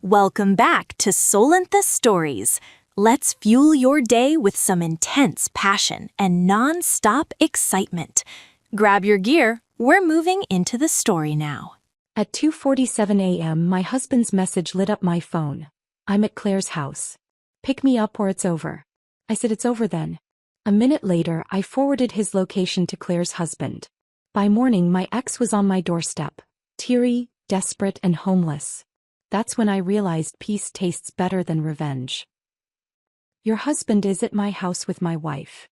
Welcome back to Solentha Stories. Let's fuel your day with some intense passion and non-stop excitement. Grab your gear, we're moving into the story now. At 2:47 a.m. my husband's message lit up my phone. "I'm at Claire's house. Pick me up or it's over." I said it's over then. A minute later I forwarded his location to Claire's husband. By morning my ex was on my doorstep, teary, desperate and homeless. That's when I realized peace tastes better than revenge. "Your husband is at my house with my wife."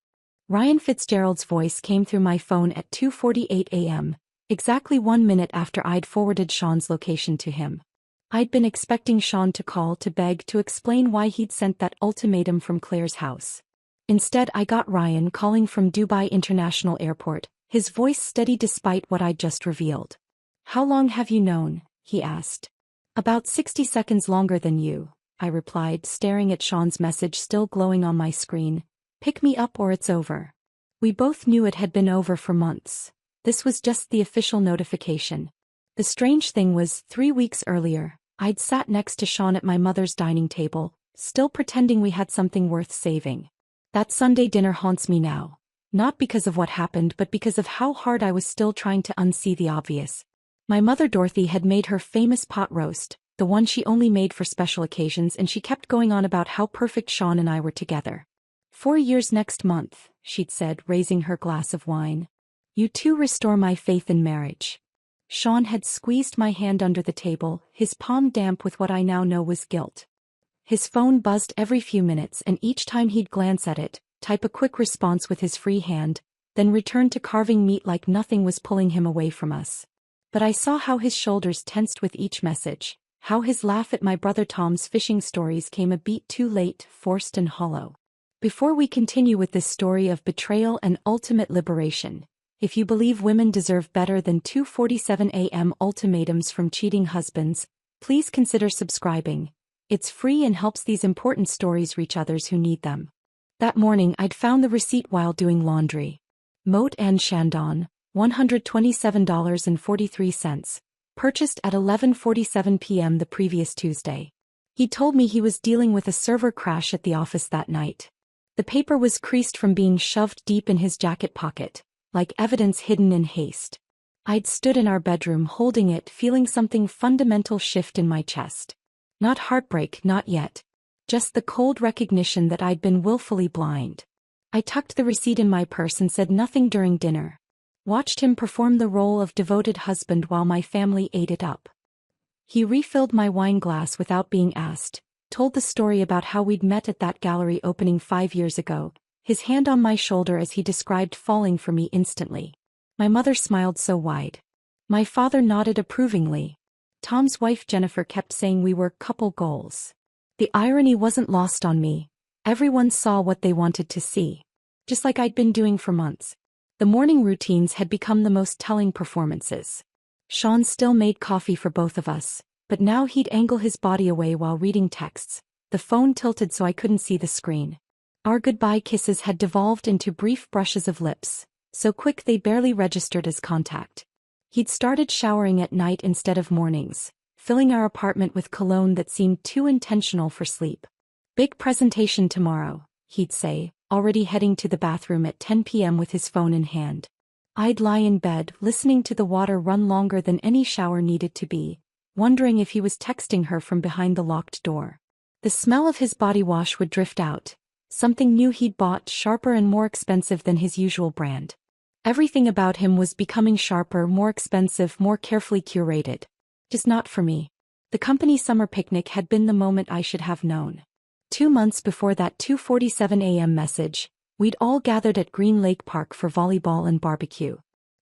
Ryan Fitzgerald's voice came through my phone at 2:48 a.m., exactly 1 minute after I'd forwarded Sean's location to him. I'd been expecting Sean to call to beg to explain why he'd sent that ultimatum from Claire's house. Instead I got Ryan calling from Dubai International Airport, his voice steady despite what I'd just revealed. "How long have you known?" he asked. "About 60 seconds longer than you," I replied, staring at Sean's message still glowing on my screen. "Pick me up or it's over." We both knew it had been over for months. This was just the official notification. The strange thing was, 3 weeks earlier, I'd sat next to Sean at my mother's dining table, still pretending we had something worth saving. That Sunday dinner haunts me now. Not because of what happened but because of how hard I was still trying to unsee the obvious. My mother Dorothy had made her famous pot roast, the one she only made for special occasions, and she kept going on about how perfect Sean and I were together. 4 years next month," she'd said, raising her glass of wine. "You two restore my faith in marriage." Sean had squeezed my hand under the table, his palm damp with what I now know was guilt. His phone buzzed every few minutes, and each time he'd glance at it, type a quick response with his free hand, then return to carving meat like nothing was pulling him away from us. But I saw how his shoulders tensed with each message, how his laugh at my brother Tom's fishing stories came a beat too late, forced and hollow. Before we continue with this story of betrayal and ultimate liberation, if you believe women deserve better than 2:47 a.m. ultimatums from cheating husbands, please consider subscribing. It's free and helps these important stories reach others who need them. That morning I'd found the receipt while doing laundry. Moat and Chandon, $127.43, purchased at 11:47 p.m. the previous Tuesday. He told me he was dealing with a server crash at the office that night. The paper was creased from being shoved deep in his jacket pocket, like evidence hidden in haste. I'd stood in our bedroom holding it, feeling something fundamental shift in my chest. Not heartbreak, not yet. Just the cold recognition that I'd been willfully blind. I tucked the receipt in my purse and said nothing during dinner. Watched him perform the role of devoted husband while my family ate it up. He refilled my wine glass without being asked, told the story about how we'd met at that gallery opening 5 years ago, his hand on my shoulder as he described falling for me instantly. My mother smiled so wide. My father nodded approvingly. Tom's wife Jennifer kept saying we were couple goals. The irony wasn't lost on me. Everyone saw what they wanted to see. Just like I'd been doing for months. The morning routines had become the most telling performances. Sean still made coffee for both of us, but now he'd angle his body away while reading texts, the phone tilted so I couldn't see the screen. Our goodbye kisses had devolved into brief brushes of lips, so quick they barely registered as contact. He'd started showering at night instead of mornings, filling our apartment with cologne that seemed too intentional for sleep. "Big presentation tomorrow," he'd say, already heading to the bathroom at 10 p.m. with his phone in hand. I'd lie in bed, listening to the water run longer than any shower needed to be, wondering if he was texting her from behind the locked door. The smell of his body wash would drift out, something new he'd bought, sharper and more expensive than his usual brand. Everything about him was becoming sharper, more expensive, more carefully curated. Just not for me. The company summer picnic had been the moment I should have known. 2 months before that 2:47 a.m. message, we'd all gathered at Green Lake Park for volleyball and barbecue.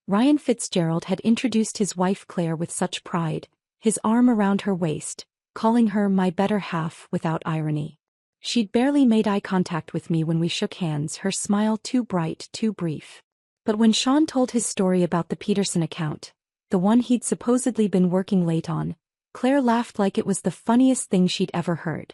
Ryan Fitzgerald had introduced his wife Claire with such pride, his arm around her waist, calling her my better half without irony. She'd barely made eye contact with me when we shook hands, her smile too bright, too brief. But when Sean told his story about the Peterson account, the one he'd supposedly been working late on, Claire laughed like it was the funniest thing she'd ever heard.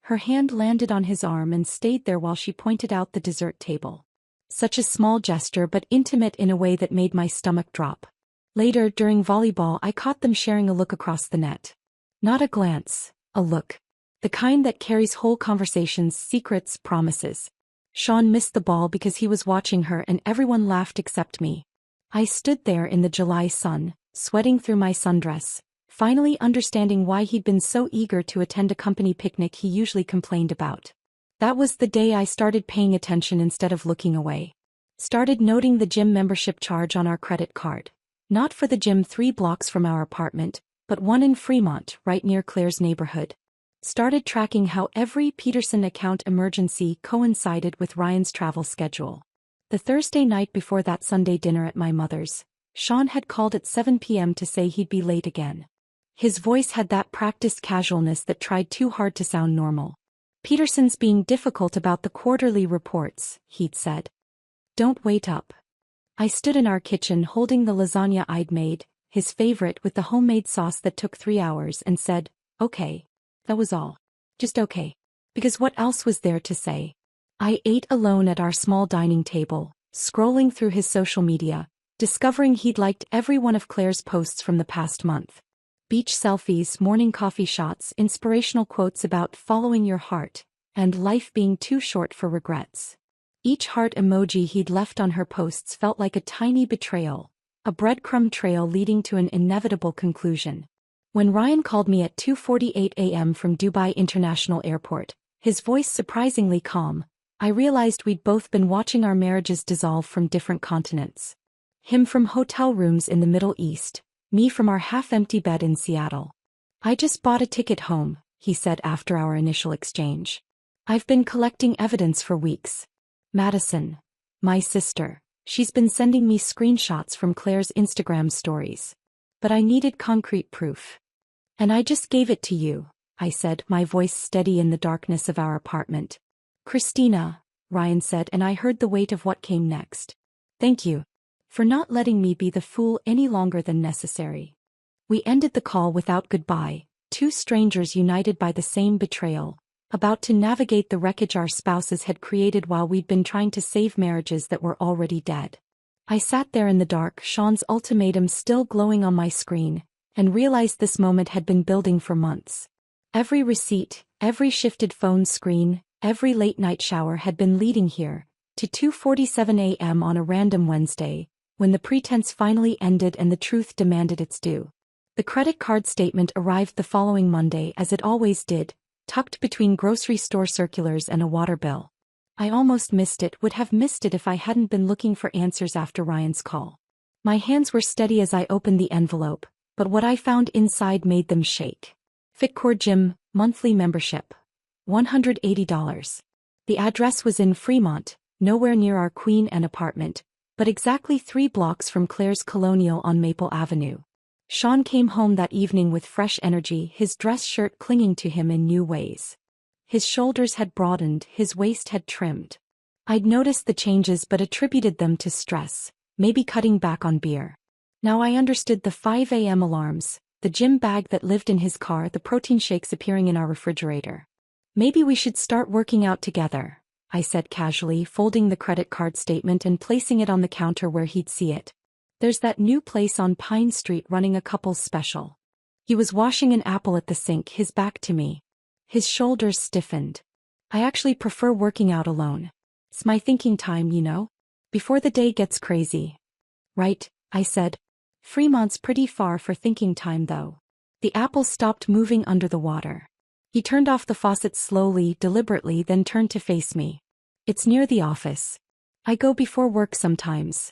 Her hand landed on his arm and stayed there while she pointed out the dessert table. Such a small gesture but intimate in a way that made my stomach drop. Later, during volleyball, I caught them sharing a look across the net. Not a glance, A look. The kind that carries whole conversations, secrets, promises. Sean missed the ball because he was watching her and everyone laughed except me. I stood there in the July sun, sweating through my sundress, finally understanding why he'd been so eager to attend a company picnic he usually complained about. That was the day I started paying attention instead of looking away. Started noting the gym membership charge on our credit card. Not for the gym 3 blocks from our apartment, but one in Fremont, right near Claire's neighborhood. Started tracking how every Peterson account emergency coincided with Ryan's travel schedule. The Thursday night before that Sunday dinner at my mother's, Sean had called at 7 p.m. to say he'd be late again. His voice had that practiced casualness that tried too hard to sound normal. Peterson's being difficult about the quarterly reports, he'd said. Don't wait up. I stood in our kitchen holding the lasagna I'd made, his favorite with the homemade sauce that took 3 hours, and said, okay. That was all. Just okay. Because what else was there to say? I ate alone at our small dining table, scrolling through his social media, discovering he'd liked every one of Claire's posts from the past month. Beach selfies, morning coffee shots, inspirational quotes about following your heart, and life being too short for regrets. Each heart emoji he'd left on her posts felt like a tiny betrayal, a breadcrumb trail leading to an inevitable conclusion. When Ryan called me at 2:48 a.m. from Dubai International Airport, his voice surprisingly calm, I realized we'd both been watching our marriages dissolve from different continents. Him from hotel rooms in the Middle East, me from our half-empty bed in Seattle. I just bought a ticket home, he said after our initial exchange. I've been collecting evidence for weeks. Madison, my sister, she's been sending me screenshots from Claire's Instagram stories. But I needed concrete proof. And I just gave it to you, I said, my voice steady in the darkness of our apartment. Christina, Ryan said, and I heard the weight of what came next. Thank you. For not letting me be the fool any longer than necessary. We ended the call without goodbye, two strangers united by the same betrayal, about to navigate the wreckage our spouses had created while we'd been trying to save marriages that were already dead. I sat there in the dark, Sean's ultimatum still glowing on my screen, and realized this moment had been building for months. Every receipt, every shifted phone screen, every late-night shower had been leading here, to 2:47 a.m. on a random Wednesday, when the pretense finally ended and the truth demanded its due. The credit card statement arrived the following Monday as it always did, tucked between grocery store circulars and a water bill. I almost missed it, would have missed it if I hadn't been looking for answers after Ryan's call. My hands were steady as I opened the envelope, but what I found inside made them shake. Fitcore Gym, monthly membership. $180. The address was in Fremont, nowhere near our Queen Anne apartment, but exactly 3 blocks from Claire's Colonial on Maple Avenue. Sean came home that evening with fresh energy, his dress shirt clinging to him in new ways. His shoulders had broadened, his waist had trimmed. I'd noticed the changes but attributed them to stress, maybe cutting back on beer. Now I understood the 5 a.m. alarms, the gym bag that lived in his car, the protein shakes appearing in our refrigerator. Maybe we should start working out together, I said casually, folding the credit card statement and placing it on the counter where he'd see it. There's that new place on Pine Street running a couples special. He was washing an apple at the sink, his back to me. His shoulders stiffened. I actually prefer working out alone. It's my thinking time, you know? Before the day gets crazy. Right, I said. Fremont's pretty far for thinking time though. The apple stopped moving under the water. He turned off the faucet slowly, deliberately, then turned to face me. It's near the office. I go before work sometimes.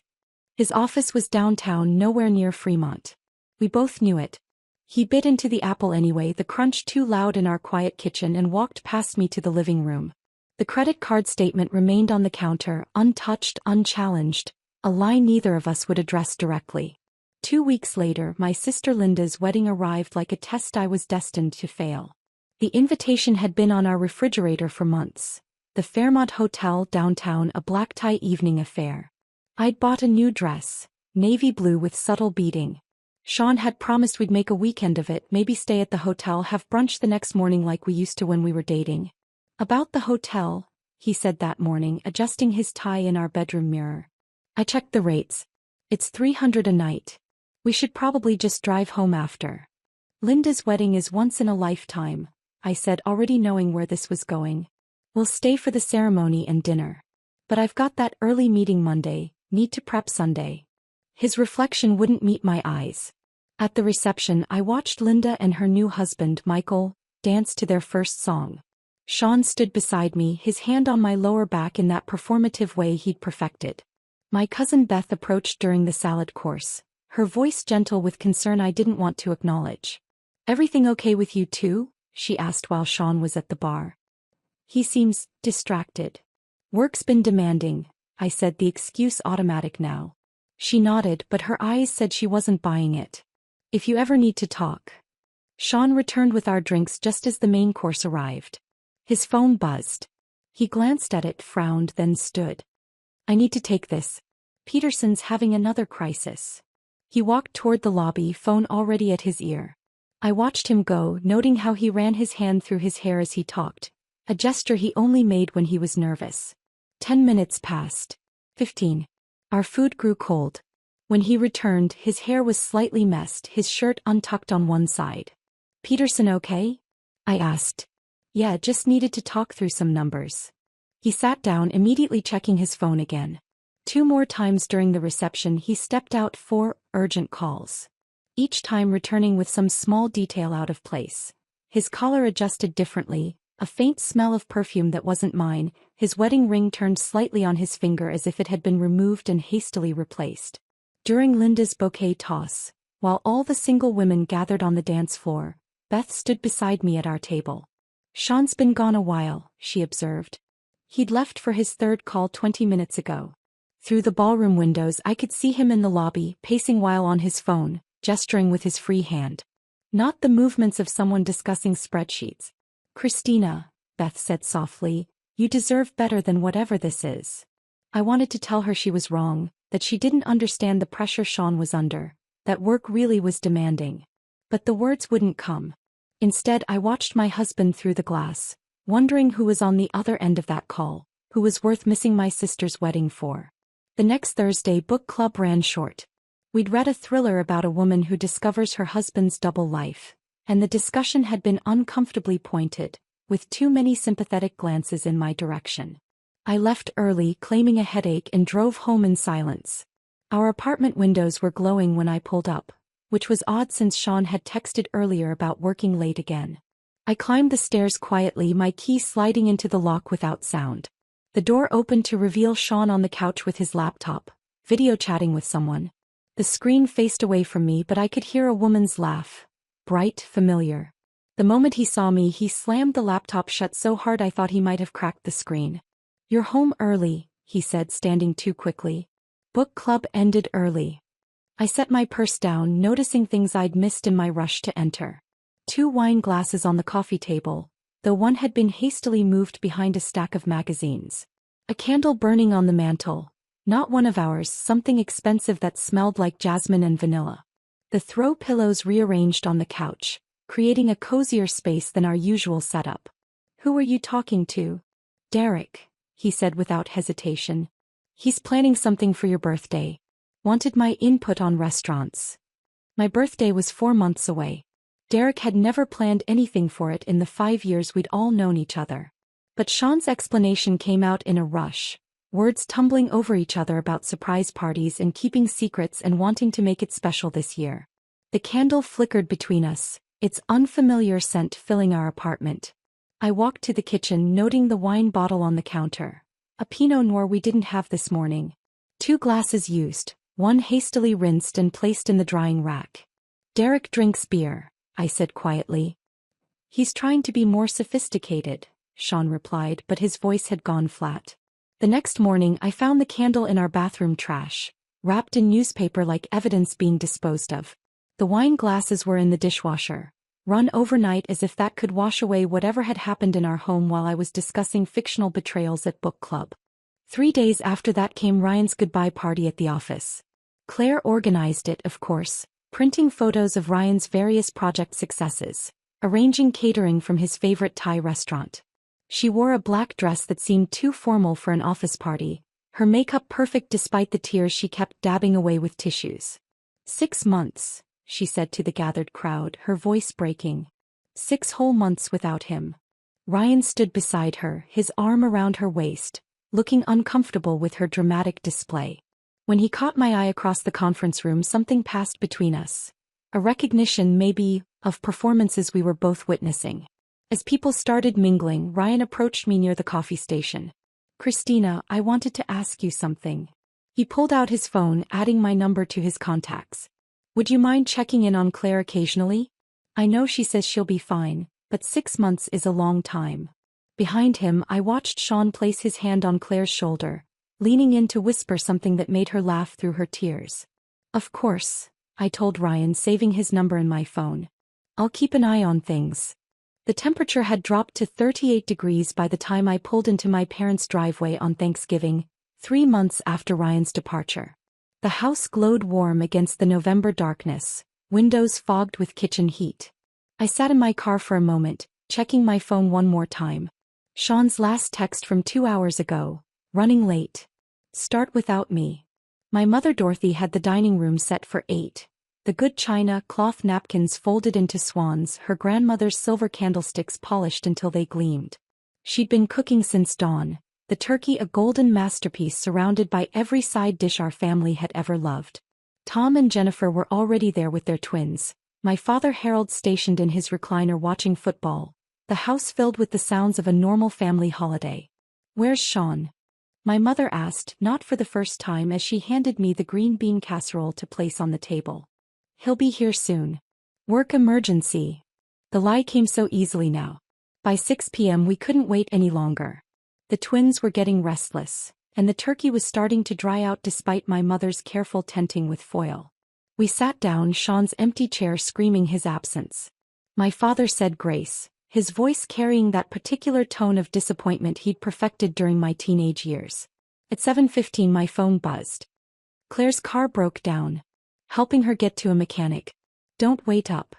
His office was downtown, nowhere near Fremont. We both knew it. He bit into the apple anyway, the crunch too loud in our quiet kitchen, and walked past me to the living room. The credit card statement remained on the counter, untouched, unchallenged, a line neither of us would address directly. 2 weeks later, my sister Linda's wedding arrived like a test I was destined to fail. The invitation had been on our refrigerator for months. The Fairmont Hotel downtown, a black tie evening affair. I'd bought a new dress, navy blue with subtle beading. Sean had promised we'd make a weekend of it, maybe stay at the hotel, have brunch the next morning like we used to when we were dating. About the hotel, he said that morning, adjusting his tie in our bedroom mirror. I checked the rates. It's $300 a night. We should probably just drive home after. Linda's wedding is once in a lifetime. I said, already knowing where this was going. We'll stay for the ceremony and dinner. But I've got that early meeting Monday, need to prep Sunday. His reflection wouldn't meet my eyes. At the reception, I watched Linda and her new husband, Michael, dance to their first song. Sean stood beside me, his hand on my lower back in that performative way he'd perfected. My cousin Beth approached during the salad course, her voice gentle with concern I didn't want to acknowledge. "Everything okay with you too?" she asked while Sean was at the bar. "He seems distracted. Work's been demanding," I said, the excuse automatic now. She nodded, but her eyes said she wasn't buying it. "If you ever need to talk." Sean returned with our drinks just as the main course arrived. His phone buzzed. He glanced at it, frowned, then stood. "I need to take this. Peterson's having another crisis." He walked toward the lobby, phone already at his ear. I watched him go, noting how he ran his hand through his hair as he talked, a gesture he only made when he was nervous. 10 minutes passed. 15. Our food grew cold. When he returned, his hair was slightly messed, his shirt untucked on one side. "Peterson okay?" I asked. "Yeah, just needed to talk through some numbers." He sat down, immediately checking his phone again. 2 more times during the reception he stepped out for urgent calls. Each time returning with some small detail out of place. His collar adjusted differently, a faint smell of perfume that wasn't mine, his wedding ring turned slightly on his finger as if it had been removed and hastily replaced. During Linda's bouquet toss, while all the single women gathered on the dance floor, Beth stood beside me at our table. "Sean's been gone a while," she observed. "He'd left for his third call 20 minutes ago." Through the ballroom windows I could see him in the lobby, pacing while on his phone, gesturing with his free hand. Not the movements of someone discussing spreadsheets. "Christina," Beth said softly, "you deserve better than whatever this is." I wanted to tell her she was wrong, that she didn't understand the pressure Sean was under, that work really was demanding. But the words wouldn't come. Instead, I watched my husband through the glass, wondering who was on the other end of that call, who was worth missing my sister's wedding for. The next Thursday, book club ran short. We'd read a thriller about a woman who discovers her husband's double life, and the discussion had been uncomfortably pointed, with too many sympathetic glances in my direction. I left early, claiming a headache, and drove home in silence. Our apartment windows were glowing when I pulled up, which was odd since Sean had texted earlier about working late again. I climbed the stairs quietly, my key sliding into the lock without sound. The door opened to reveal Sean on the couch with his laptop, video chatting with someone. The screen faced away from me, but I could hear a woman's laugh. Bright, familiar. The moment he saw me, he slammed the laptop shut so hard I thought he might have cracked the screen. "You're home early," he said, standing too quickly. "Book club ended early." I set my purse down, noticing things I'd missed in my rush to enter. 2 wine glasses on the coffee table, though one had been hastily moved behind a stack of magazines. A candle burning on the mantel. Not one of ours, something expensive that smelled like jasmine and vanilla. The throw pillows rearranged on the couch, creating a cozier space than our usual setup. "Who are you talking to?" "Derek," he said without hesitation. "He's planning something for your birthday. Wanted my input on restaurants." My birthday was 4 months away. Derek had never planned anything for it in the 5 years we'd all known each other. But Sean's explanation came out in a rush, words tumbling over each other about surprise parties and keeping secrets and wanting to make it special this year. The candle flickered between us, its unfamiliar scent filling our apartment. I walked to the kitchen, noting the wine bottle on the counter. A Pinot Noir we didn't have this morning. 2 glasses used, one hastily rinsed and placed in the drying rack. "Derek drinks beer," I said quietly. "He's trying to be more sophisticated," Sean replied, but his voice had gone flat. The next morning I found the candle in our bathroom trash, wrapped in newspaper like evidence being disposed of. The wine glasses were in the dishwasher, run overnight as if that could wash away whatever had happened in our home while I was discussing fictional betrayals at book club. 3 days after that came Ryan's goodbye party at the office. Claire organized it, of course, printing photos of Ryan's various project successes, arranging catering from his favorite Thai restaurant. She wore a black dress that seemed too formal for an office party, her makeup perfect despite the tears she kept dabbing away with tissues. 6 months, she said to the gathered crowd, her voice breaking. 6 whole months without him. Ryan stood beside her, his arm around her waist, looking uncomfortable with her dramatic display. When he caught my eye across the conference room, something passed between us. A recognition, maybe, of performances we were both witnessing. As people started mingling, Ryan approached me near the coffee station. "Christina, I wanted to ask you something." He pulled out his phone, adding my number to his contacts. "Would you mind checking in on Claire occasionally? I know she says she'll be fine, but 6 months is a long time." Behind him, I watched Sean place his hand on Claire's shoulder, leaning in to whisper something that made her laugh through her tears. "Of course," I told Ryan, saving his number in my phone. "I'll keep an eye on things." The temperature had dropped to 38 degrees by the time I pulled into my parents' driveway on Thanksgiving, 3 months after Ryan's departure. The house glowed warm against the November darkness, windows fogged with kitchen heat. I sat in my car for a moment, checking my phone one more time. Sean's last text from 2 hours ago: "Running late. Start without me." My mother Dorothy had the dining room set for 8. The good china, cloth napkins folded into swans, her grandmother's silver candlesticks polished until they gleamed. She'd been cooking since dawn, the turkey a golden masterpiece surrounded by every side dish our family had ever loved. Tom and Jennifer were already there with their twins, my father Harold stationed in his recliner watching football, the house filled with the sounds of a normal family holiday. "Where's Sean?" my mother asked, not for the first time, as she handed me the green bean casserole to place on the table. "He'll be here soon. Work emergency." The lie came so easily now. By 6 p.m. we couldn't wait any longer. The twins were getting restless, and the turkey was starting to dry out despite my mother's careful tenting with foil. We sat down, Sean's empty chair screaming his absence. My father said grace, his voice carrying that particular tone of disappointment he'd perfected during my teenage years. At 7:15 my phone buzzed. Claire's car broke down. Helping her get to a mechanic. "Don't wait up."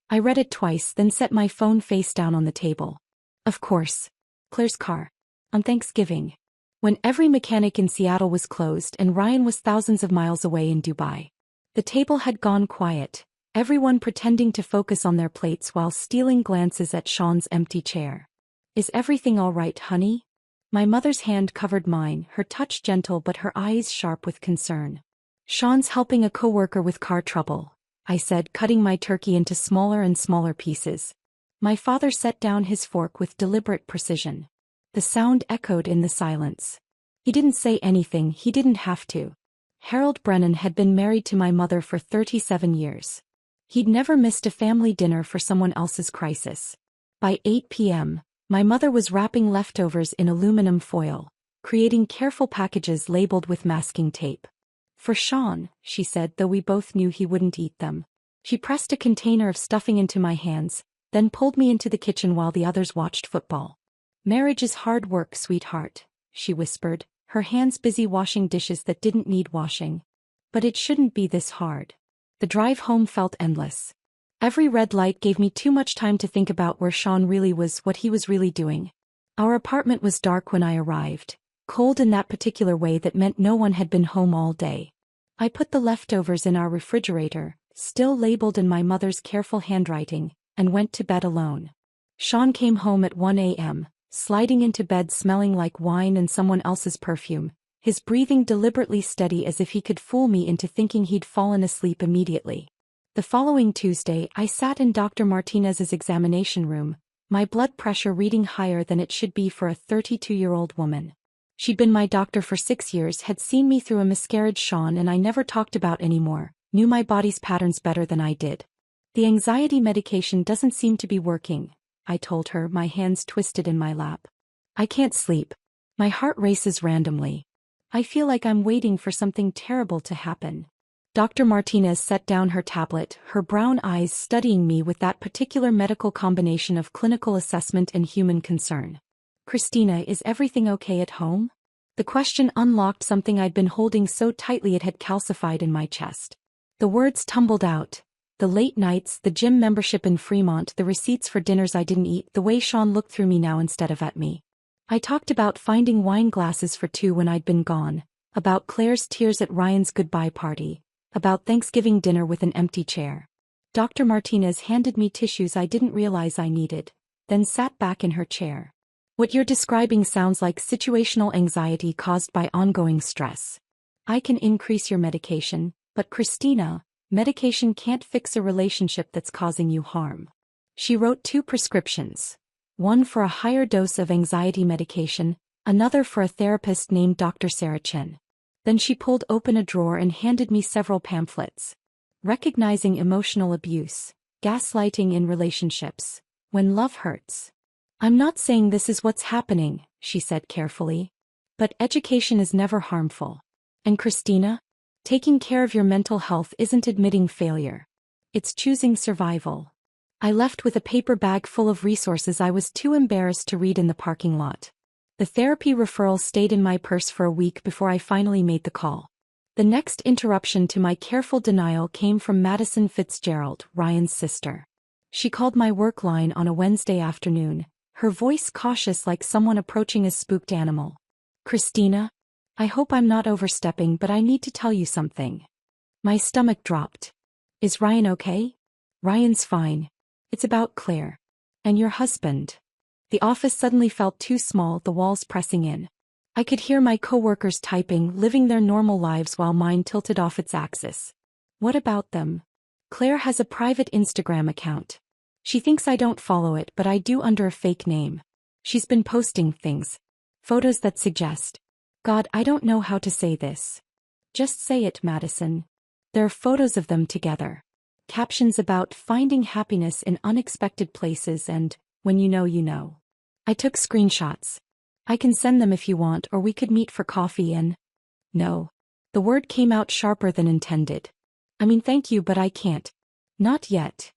I read it twice, then set my phone face down on the table. Of course. Claire's car. On Thanksgiving. When every mechanic in Seattle was closed and Ryan was thousands of miles away in Dubai. The table had gone quiet, everyone pretending to focus on their plates while stealing glances at Sean's empty chair. "Is everything all right, honey?" My mother's hand covered mine, her touch gentle but her eyes sharp with concern. "Sean's helping a coworker with car trouble," I said, cutting my turkey into smaller and smaller pieces. My father set down his fork with deliberate precision. The sound echoed in the silence. He didn't say anything, he didn't have to. Harold Brennan had been married to my mother for 37 years. He'd never missed a family dinner for someone else's crisis. By 8 p.m., my mother was wrapping leftovers in aluminum foil, creating careful packages labeled with masking tape. "For Sean," she said, though we both knew he wouldn't eat them. She pressed a container of stuffing into my hands, then pulled me into the kitchen while the others watched football. "Marriage is hard work, sweetheart," she whispered, her hands busy washing dishes that didn't need washing. "But it shouldn't be this hard." The drive home felt endless. Every red light gave me too much time to think about where Sean really was, what he was really doing. Our apartment was dark when I arrived, cold in that particular way that meant no one had been home all day. I put the leftovers in our refrigerator, still labeled in my mother's careful handwriting, and went to bed alone. Sean came home at 1 a.m., sliding into bed smelling like wine and someone else's perfume, his breathing deliberately steady as if he could fool me into thinking he'd fallen asleep immediately. The following Tuesday, I sat in Dr. Martinez's examination room, my blood pressure reading higher than it should be for a 32-year-old woman. She'd been my doctor for 6 years, had seen me through a miscarriage Sean and I never talked about anymore, knew my body's patterns better than I did. "The anxiety medication doesn't seem to be working," I told her, my hands twisted in my lap. "I can't sleep. My heart races randomly. I feel like I'm waiting for something terrible to happen." Dr. Martinez set down her tablet, her brown eyes studying me with that particular medical combination of clinical assessment and human concern. "Christina, is everything okay at home?" The question unlocked something I'd been holding so tightly it had calcified in my chest. The words tumbled out. The late nights, the gym membership in Fremont, the receipts for dinners I didn't eat, the way Sean looked through me now instead of at me. I talked about finding wine glasses for 2 when I'd been gone, about Claire's tears at Ryan's goodbye party, about Thanksgiving dinner with an empty chair. Dr. Martinez handed me tissues I didn't realize I needed, then sat back in her chair. What you're describing sounds like situational anxiety caused by ongoing stress. I can increase your medication, but Christina, medication can't fix a relationship that's causing you harm. She wrote 2 prescriptions. One for a higher dose of anxiety medication, another for a therapist named Dr. Sarah Chen. Then she pulled open a drawer and handed me several pamphlets. Recognizing emotional abuse, gaslighting in relationships, when love hurts. I'm not saying this is what's happening, she said carefully. But education is never harmful. And Christina, taking care of your mental health isn't admitting failure. It's choosing survival. I left with a paper bag full of resources I was too embarrassed to read in the parking lot. The therapy referral stayed in my purse for a week before I finally made the call. The next interruption to my careful denial came from Madison Fitzgerald, Ryan's sister. She called my work line on a Wednesday afternoon, her voice cautious like someone approaching a spooked animal. Christina, I hope I'm not overstepping, but I need to tell you something. My stomach dropped. Is Ryan okay? Ryan's fine. It's about Claire. And your husband. The office suddenly felt too small, the walls pressing in. I could hear my coworkers typing, living their normal lives while mine tilted off its axis. What about them? Claire has a private Instagram account. She thinks I don't follow it, but I do under a fake name. She's been posting things. Photos that suggest. God, I don't know how to say this. Just say it, Madison. There are photos of them together. Captions about finding happiness in unexpected places and, when you know you know. I took screenshots. I can send them if you want, or we could meet for coffee and... No. The word came out sharper than intended. I mean, thank you, but I can't. Not yet.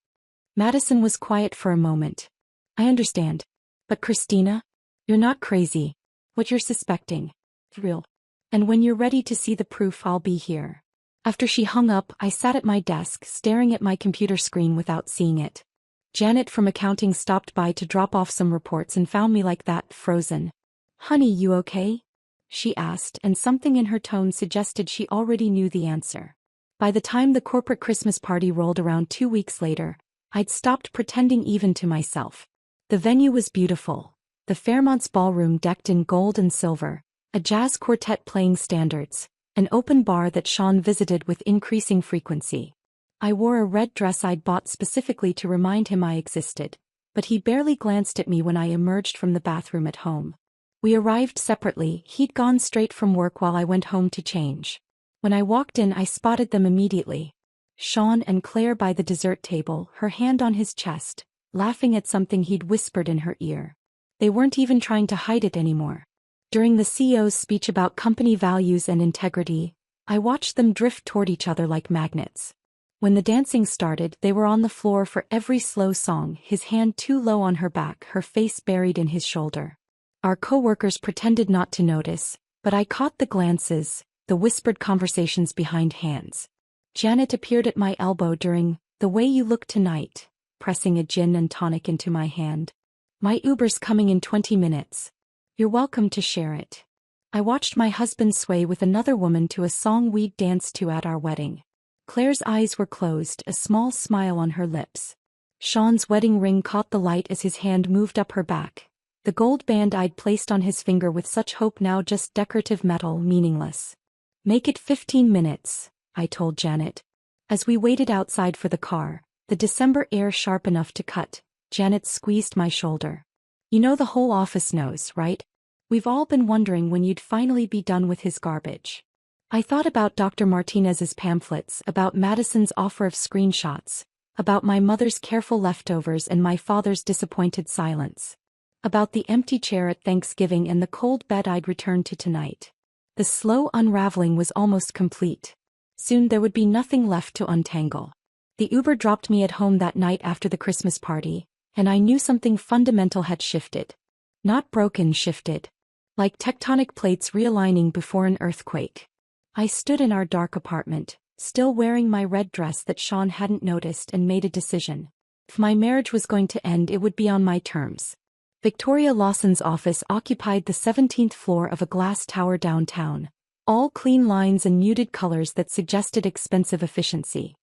Madison was quiet for a moment. I understand. But Christina? You're not crazy. What you're suspecting. Real. And when you're ready to see the proof, I'll be here. After she hung up, I sat at my desk, staring at my computer screen without seeing it. Janet from accounting stopped by to drop off some reports and found me like that, frozen. Honey, you okay? She asked, and something in her tone suggested she already knew the answer. By the time the corporate Christmas party rolled around 2 weeks later, I'd stopped pretending even to myself. The venue was beautiful. The Fairmont's ballroom decked in gold and silver, a jazz quartet playing standards, an open bar that Sean visited with increasing frequency. I wore a red dress I'd bought specifically to remind him I existed, but he barely glanced at me when I emerged from the bathroom at home. We arrived separately. He'd gone straight from work while I went home to change. When I walked in, I spotted them immediately. Sean and Claire by the dessert table, her hand on his chest, laughing at something he'd whispered in her ear. They weren't even trying to hide it anymore. During the CEO's speech about company values and integrity, I watched them drift toward each other like magnets. When the dancing started, they were on the floor for every slow song, his hand too low on her back, her face buried in his shoulder. Our coworkers pretended not to notice, but I caught the glances, the whispered conversations behind hands. Janet appeared at my elbow during "The Way You Look Tonight," pressing a gin and tonic into my hand. My Uber's coming in 20 minutes. You're welcome to share it. I watched my husband sway with another woman to a song we'd danced to at our wedding. Claire's eyes were closed, a small smile on her lips. Sean's wedding ring caught the light as his hand moved up her back. The gold band I'd placed on his finger with such hope now just decorative metal, meaningless. Make it 15 minutes, I told Janet. As we waited outside for the car, the December air sharp enough to cut, Janet squeezed my shoulder. You know the whole office knows, right? We've all been wondering when you'd finally be done with his garbage. I thought about Dr. Martinez's pamphlets, about Madison's offer of screenshots, about my mother's careful leftovers and my father's disappointed silence. About the empty chair at Thanksgiving and the cold bed I'd returned to tonight. The slow unraveling was almost complete. Soon there would be nothing left to untangle. The Uber dropped me at home that night after the Christmas party, and I knew something fundamental had shifted. Not broken, shifted. Like tectonic plates realigning before an earthquake. I stood in our dark apartment, still wearing my red dress that Sean hadn't noticed, and made a decision. If my marriage was going to end, it would be on my terms. Victoria Lawson's office occupied the 17th floor of a glass tower downtown, all clean lines and muted colors that suggested expensive efficiency.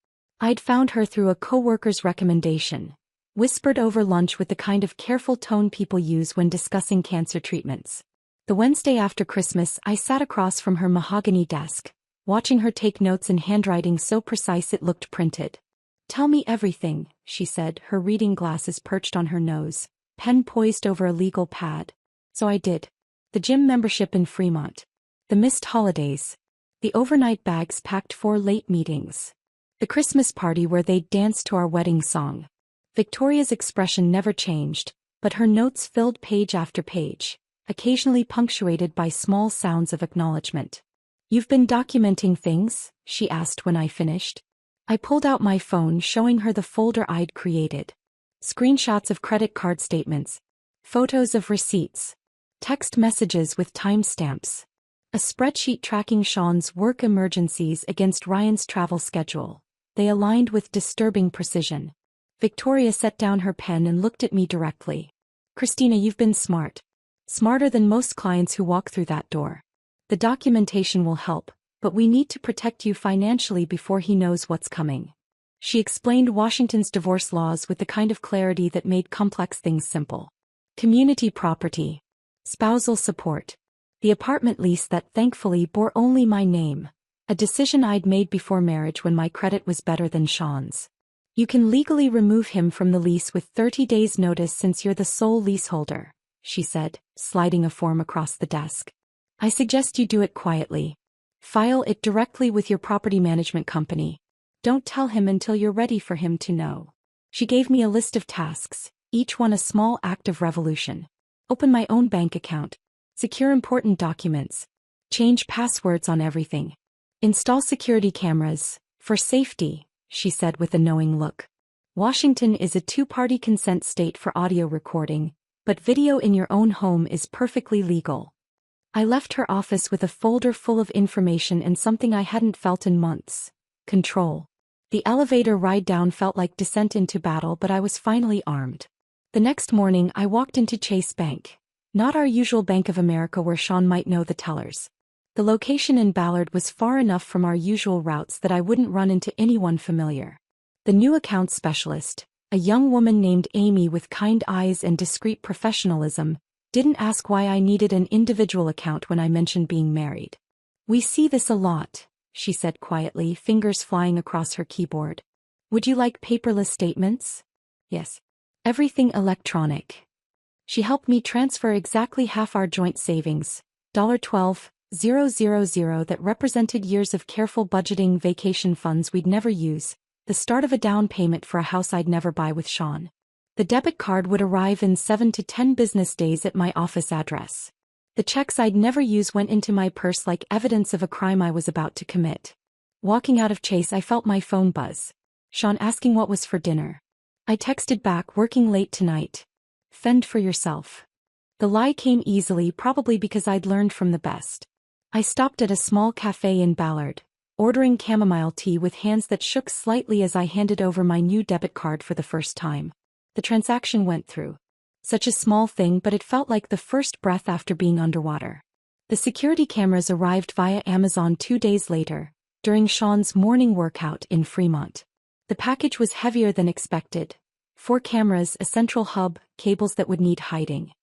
I'd found her through a coworker's recommendation, whispered over lunch with the kind of careful tone people use when discussing cancer treatments. The Wednesday after Christmas, I sat across from her mahogany desk, watching her take notes in handwriting so precise it looked printed. "Tell me everything," she said, her reading glasses perched on her nose, pen poised over a legal pad. So I did. The gym membership in Fremont. The missed holidays. The overnight bags packed for late meetings. The Christmas party where they'd danced to our wedding song. Victoria's expression never changed, but her notes filled page after page, occasionally punctuated by small sounds of acknowledgement. "You've been documenting things?" she asked when I finished. I pulled out my phone, showing her the folder I'd created. Screenshots of credit card statements. Photos of receipts. Text messages with timestamps. A spreadsheet tracking Sean's work emergencies against Ryan's travel schedule. They aligned with disturbing precision. Victoria set down her pen and looked at me directly. "Christina, you've been smart. Smarter than most clients who walk through that door. The documentation will help, but we need to protect you financially before he knows what's coming." She explained Washington's divorce laws with the kind of clarity that made complex things simple. Community property. Spousal support. The apartment lease that thankfully bore only my name. A decision I'd made before marriage when my credit was better than Sean's. "You can legally remove him from the lease with 30 days' notice since you're the sole leaseholder," she said, sliding a form across the desk. "I suggest you do it quietly. File it directly with your property management company. Don't tell him until you're ready for him to know." She gave me a list of tasks, each one a small act of revolution. Open my own bank account. Secure important documents. Change passwords on everything. Install security cameras, for safety, she said with a knowing look. Washington is a two-party consent state for audio recording, but video in your own home is perfectly legal. I left her office with a folder full of information and something I hadn't felt in months. Control. The elevator ride down felt like descent into battle, but I was finally armed. The next morning I walked into Chase Bank. Not our usual Bank of America where Sean might know the tellers. The location in Ballard was far enough from our usual routes that I wouldn't run into anyone familiar. The new account specialist, a young woman named Amy with kind eyes and discreet professionalism, didn't ask why I needed an individual account when I mentioned being married. "We see this a lot," she said quietly, fingers flying across her keyboard. "Would you like paperless statements?" "Yes. Everything electronic." She helped me transfer exactly half our joint savings, $12,000 that represented years of careful budgeting, vacation funds we'd never use, the start of a down payment for a house I'd never buy with Sean. The debit card would arrive in 7 to 10 business days at my office address. The checks I'd never use went into my purse like evidence of a crime I was about to commit. Walking out of Chase, I felt my phone buzz. Sean asking what was for dinner. I texted back, "Working late tonight. Fend for yourself." The lie came easily, probably because I'd learned from the best. I stopped at a small cafe in Ballard, ordering chamomile tea with hands that shook slightly as I handed over my new debit card for the first time. The transaction went through. Such a small thing, but it felt like the first breath after being underwater. The security cameras arrived via Amazon 2 days later, during Sean's morning workout in Fremont. The package was heavier than expected. 4 cameras, a central hub, cables that would need hiding.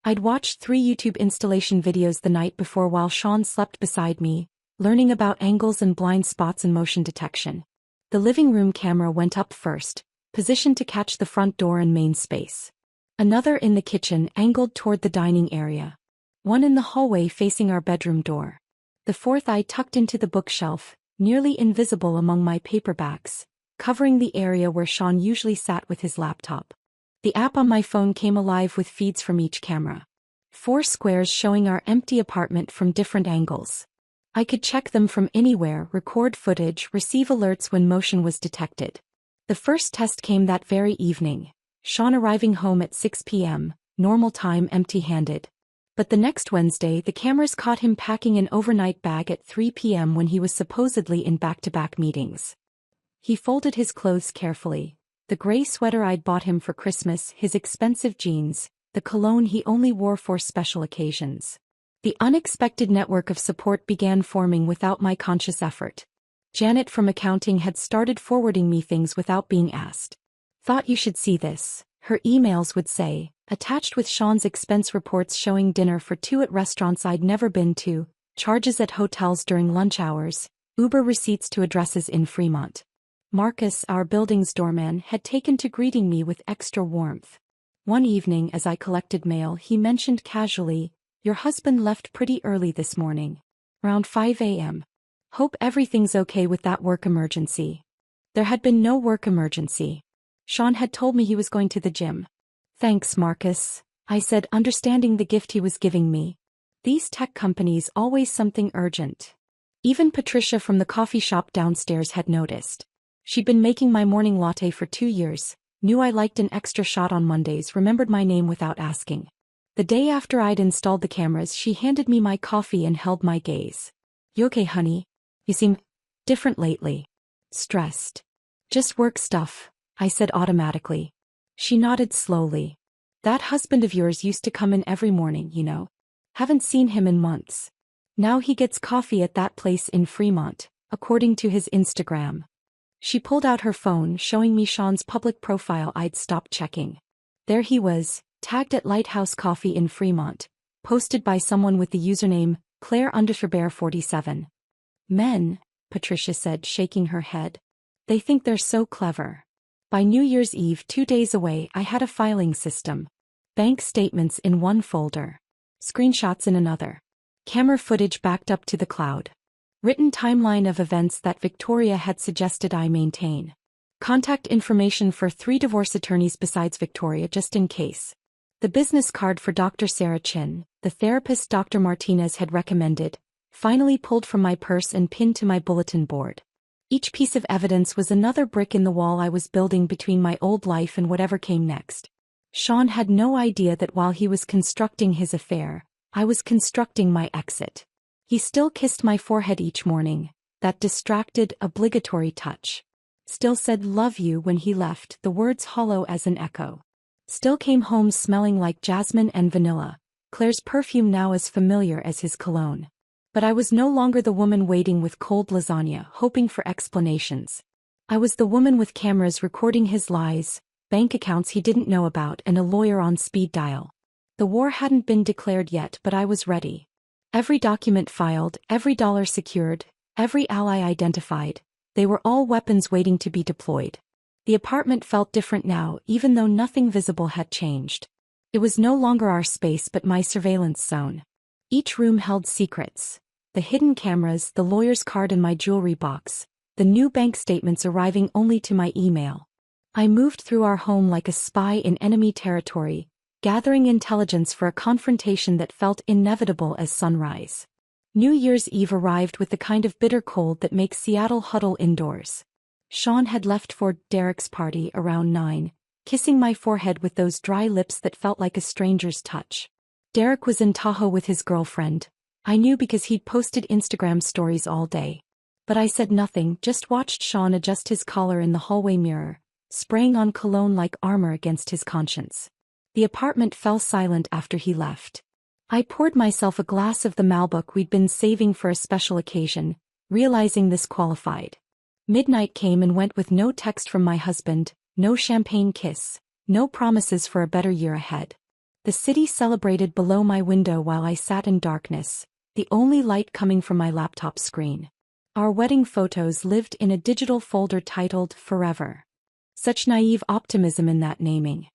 I'd watched 3 YouTube installation videos the night before while Sean slept beside me, learning about angles and blind spots and motion detection. The living room camera went up first, positioned to catch the front door and main space. Another in the kitchen, angled toward the dining area. One in the hallway facing our bedroom door. The fourth I tucked into the bookshelf, nearly invisible among my paperbacks, covering the area where Sean usually sat with his laptop. The app on my phone came alive with feeds from each camera. 4 squares showing our empty apartment from different angles. I could check them from anywhere, record footage, receive alerts when motion was detected. The first test came that very evening, Sean arriving home at 6 p.m., normal time, empty-handed. But the next Wednesday the cameras caught him packing an overnight bag at 3 p.m. when he was supposedly in back-to-back meetings. He folded his clothes carefully. The gray sweater I'd bought him for Christmas, his expensive jeans, the cologne he only wore for special occasions. The unexpected network of support began forming without my conscious effort. Janet from accounting had started forwarding me things without being asked. Thought you should see this, her emails would say, attached with Sean's expense reports showing dinner for two at restaurants I'd never been to, charges at hotels during lunch hours, Uber receipts to addresses in Fremont. Marcus, our building's doorman, had taken to greeting me with extra warmth. One evening as I collected mail he mentioned casually, "Your husband left pretty early this morning. Around 5 a.m. Hope everything's okay with that work emergency." There had been no work emergency. Sean had told me he was going to the gym. "Thanks, Marcus," I said, understanding the gift he was giving me. These tech companies always something urgent. Even Patricia from the coffee shop downstairs had noticed. She'd been making my morning latte for 2 years, knew I liked an extra shot on Mondays, remembered my name without asking. The day after I'd installed the cameras she handed me my coffee and held my gaze. "You okay, honey? You seem different lately." "Stressed. Just work stuff," I said automatically. She nodded slowly. "That husband of yours used to come in every morning, you know. Haven't seen him in months. Now he gets coffee at that place in Fremont, according to his Instagram." She pulled out her phone, showing me Sean's public profile I'd stopped checking. There he was, tagged at Lighthouse Coffee in Fremont, posted by someone with the username Claire_47. "Men," Patricia said, shaking her head. "They think they're so clever." By New Year's Eve, 2 days away, I had a filing system. Bank statements in one folder. Screenshots in another. Camera footage backed up to the cloud. Written timeline of events that Victoria had suggested I maintain. Contact information for 3 divorce attorneys besides Victoria just in case. The business card for Dr. Sarah Chin, the therapist Dr. Martinez had recommended, finally pulled from my purse and pinned to my bulletin board. Each piece of evidence was another brick in the wall I was building between my old life and whatever came next. Sean had no idea that while he was constructing his affair, I was constructing my exit. He still kissed my forehead each morning, that distracted, obligatory touch. Still said "love you" when he left, the words hollow as an echo. Still came home smelling like jasmine and vanilla, Claire's perfume now as familiar as his cologne. But I was no longer the woman waiting with cold lasagna, hoping for explanations. I was the woman with cameras recording his lies, bank accounts he didn't know about, and a lawyer on speed dial. The war hadn't been declared yet, but I was ready. Every document filed, every dollar secured, every ally identified, they were all weapons waiting to be deployed. The apartment felt different now, even though nothing visible had changed. It was no longer our space but my surveillance zone. Each room held secrets. The hidden cameras, the lawyer's card in my jewelry box, the new bank statements arriving only to my email. I moved through our home like a spy in enemy territory, gathering intelligence for a confrontation that felt inevitable as sunrise. New Year's Eve arrived with the kind of bitter cold that makes Seattle huddle indoors. Sean had left for Derek's party around 9, kissing my forehead with those dry lips that felt like a stranger's touch. Derek was in Tahoe with his girlfriend. I knew because he'd posted Instagram stories all day. But I said nothing, just watched Sean adjust his collar in the hallway mirror, spraying on cologne like armor against his conscience. The apartment fell silent after he left. I poured myself a glass of the Malbec we'd been saving for a special occasion, realizing this qualified. Midnight came and went with no text from my husband, no champagne kiss, no promises for a better year ahead. The city celebrated below my window while I sat in darkness, the only light coming from my laptop screen. Our wedding photos lived in a digital folder titled Forever. Such naive optimism in that naming.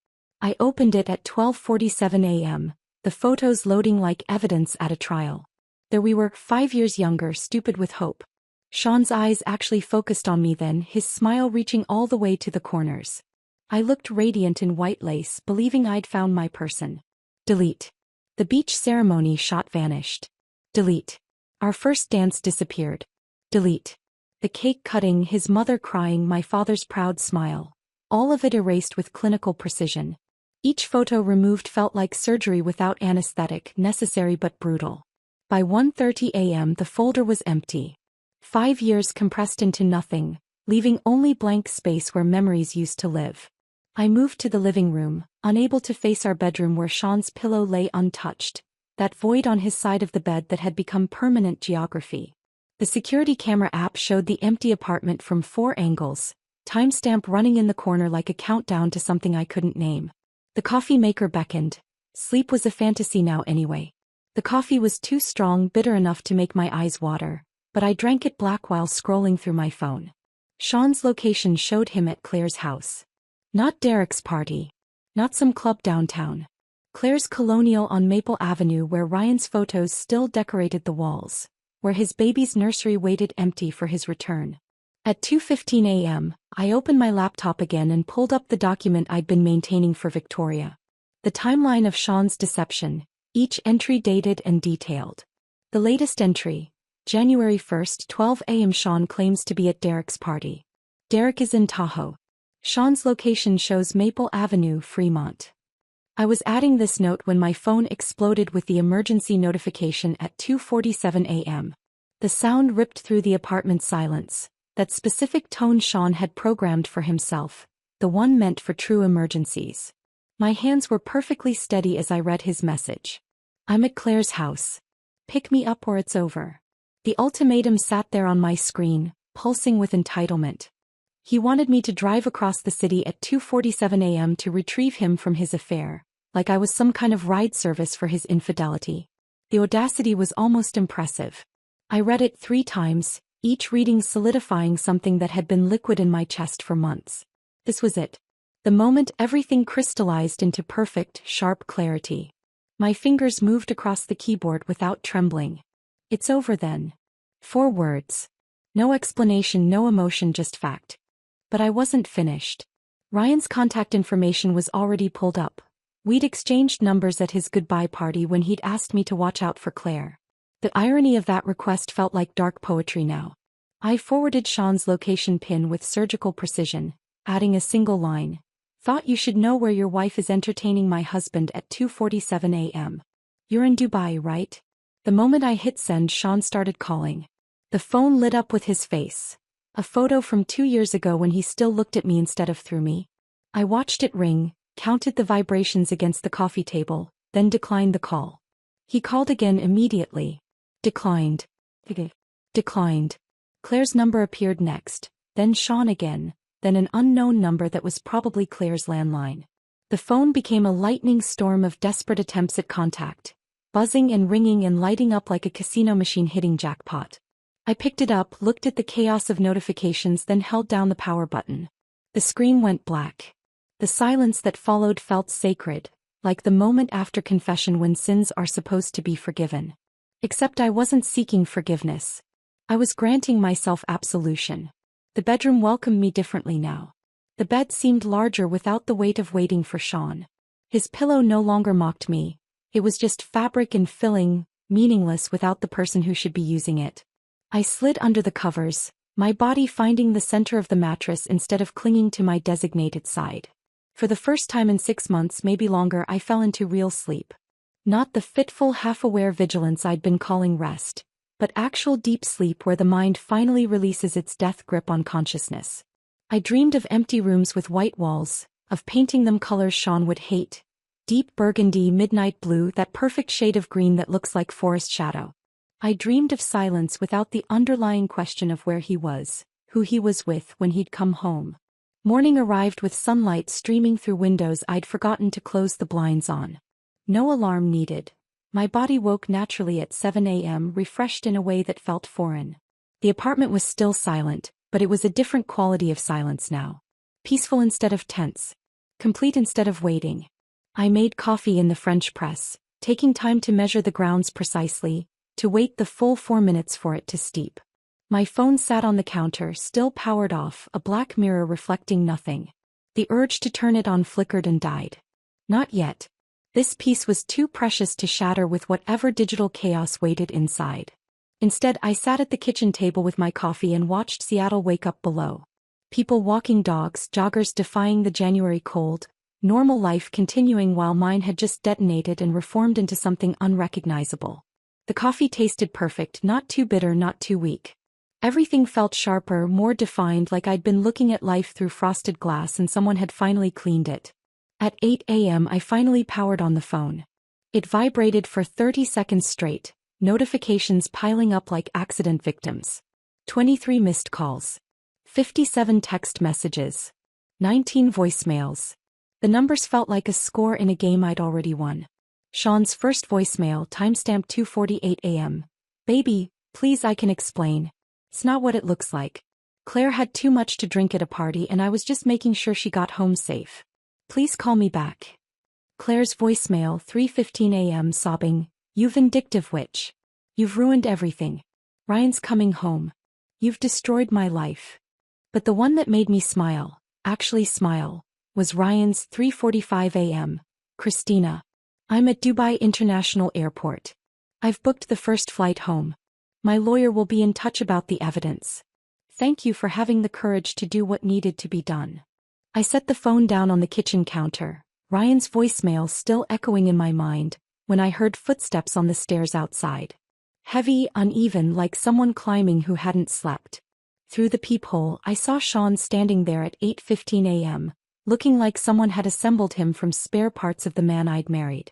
I opened it at 12:47 a.m., the photos loading like evidence at a trial. There we were, 5 years younger, stupid with hope. Sean's eyes actually focused on me then, his smile reaching all the way to the corners. I looked radiant in white lace, believing I'd found my person. Delete. The beach ceremony shot vanished. Delete. Our first dance disappeared. Delete. The cake cutting, his mother crying, my father's proud smile. All of it erased with clinical precision. Each photo removed felt like surgery without anesthetic, necessary but brutal. By 1:30 a.m. the folder was empty. 5 years compressed into nothing, leaving only blank space where memories used to live. I moved to the living room, unable to face our bedroom where Sean's pillow lay untouched, that void on his side of the bed that had become permanent geography. The security camera app showed the empty apartment from 4 angles, timestamp running in the corner like a countdown to something I couldn't name. The coffee maker beckoned. Sleep was a fantasy now anyway. The coffee was too strong, bitter enough to make my eyes water, but I drank it black while scrolling through my phone. Sean's location showed him at Claire's house. Not Derek's party. Not some club downtown. Claire's colonial on Maple Avenue where Ryan's photos still decorated the walls, where his baby's nursery waited empty for his return. At 2:15 a.m., I opened my laptop again and pulled up the document I'd been maintaining for Victoria. The timeline of Sean's deception, each entry dated and detailed. The latest entry, January 1st, 12 a.m. Sean claims to be at Derek's party. Derek is in Tahoe. Sean's location shows Maple Avenue, Fremont. I was adding this note when my phone exploded with the emergency notification at 2:47 a.m. The sound ripped through the apartment silence, that specific tone Sean had programmed for himself, the one meant for true emergencies. My hands were perfectly steady as I read his message. I'm at Claire's house. Pick me up or it's over. The ultimatum sat there on my screen, pulsing with entitlement. He wanted me to drive across the city at 2:47 a.m. to retrieve him from his affair, like I was some kind of ride service for his infidelity. The audacity was almost impressive. I read it 3 times, each reading solidifying something that had been liquid in my chest for months. This was it. The moment everything crystallized into perfect, sharp clarity. My fingers moved across the keyboard without trembling. It's over then. 4 words. No explanation, no emotion, just fact. But I wasn't finished. Ryan's contact information was already pulled up. We'd exchanged numbers at his goodbye party when he'd asked me to watch out for Claire. The irony of that request felt like dark poetry now. I forwarded Sean's location pin with surgical precision, adding a single line. Thought you should know where your wife is entertaining my husband at 2:47 a.m. You're in Dubai, right? The moment I hit send, Sean started calling. The phone lit up with his face. A photo from 2 years ago when he still looked at me instead of through me. I watched it ring, counted the vibrations against the coffee table, then declined the call. He called again immediately. Declined. Declined. Claire's number appeared next, then Sean again, then an unknown number that was probably Claire's landline. The phone became a lightning storm of desperate attempts at contact, buzzing and ringing and lighting up like a casino machine hitting jackpot. I picked it up, looked at the chaos of notifications, then held down the power button. The screen went black. The silence that followed felt sacred, like the moment after confession when sins are supposed to be forgiven. Except I wasn't seeking forgiveness. I was granting myself absolution. The bedroom welcomed me differently now. The bed seemed larger without the weight of waiting for Sean. His pillow no longer mocked me. It was just fabric and filling, meaningless without the person who should be using it. I slid under the covers, my body finding the center of the mattress instead of clinging to my designated side. For the first time in 6 months, maybe longer, I fell into real sleep. Not the fitful, half-aware vigilance I'd been calling rest, but actual deep sleep where the mind finally releases its death grip on consciousness. I dreamed of empty rooms with white walls, of painting them colors Sean would hate. Deep burgundy, midnight blue, that perfect shade of green that looks like forest shadow. I dreamed of silence without the underlying question of where he was, who he was with when he'd come home. Morning arrived with sunlight streaming through windows I'd forgotten to close the blinds on. No alarm needed. My body woke naturally at 7 a.m., refreshed in a way that felt foreign. The apartment was still silent, but it was a different quality of silence now. Peaceful instead of tense. Complete instead of waiting. I made coffee in the French press, taking time to measure the grounds precisely, to wait the full 4 minutes for it to steep. My phone sat on the counter, still powered off, a black mirror reflecting nothing. The urge to turn it on flickered and died. Not yet. This piece was too precious to shatter with whatever digital chaos waited inside. Instead, I sat at the kitchen table with my coffee and watched Seattle wake up below. People walking dogs, joggers defying the January cold, normal life continuing while mine had just detonated and reformed into something unrecognizable. The coffee tasted perfect, not too bitter, not too weak. Everything felt sharper, more defined, like I'd been looking at life through frosted glass and someone had finally cleaned it. At 8 a.m. I finally powered on the phone. It vibrated for 30 seconds straight, Notifications piling up like accident victims. 23 missed calls. 57 text messages. 19 voicemails. The numbers felt like a score in a game I'd already won. Sean's first voicemail, timestamp 2:48 a.m. Baby, please, I can explain. It's not what it looks like. Claire had too much to drink at a party and I was just making sure she got home safe. Please call me back. Claire's voicemail, 3:15 a.m. sobbing, You vindictive witch. You've ruined everything. Ryan's coming home. You've destroyed my life. But the one that made me smile, actually smile, was Ryan's, 3:45 a.m. Christina. I'm at Dubai International Airport. I've booked the first flight home. My lawyer will be in touch about the evidence. Thank you for having the courage to do what needed to be done. I set the phone down on the kitchen counter, Ryan's voicemail still echoing in my mind, when I heard footsteps on the stairs outside. Heavy, uneven, like someone climbing who hadn't slept. Through the peephole, I saw Sean standing there at 8:15 a.m., looking like someone had assembled him from spare parts of the man I'd married.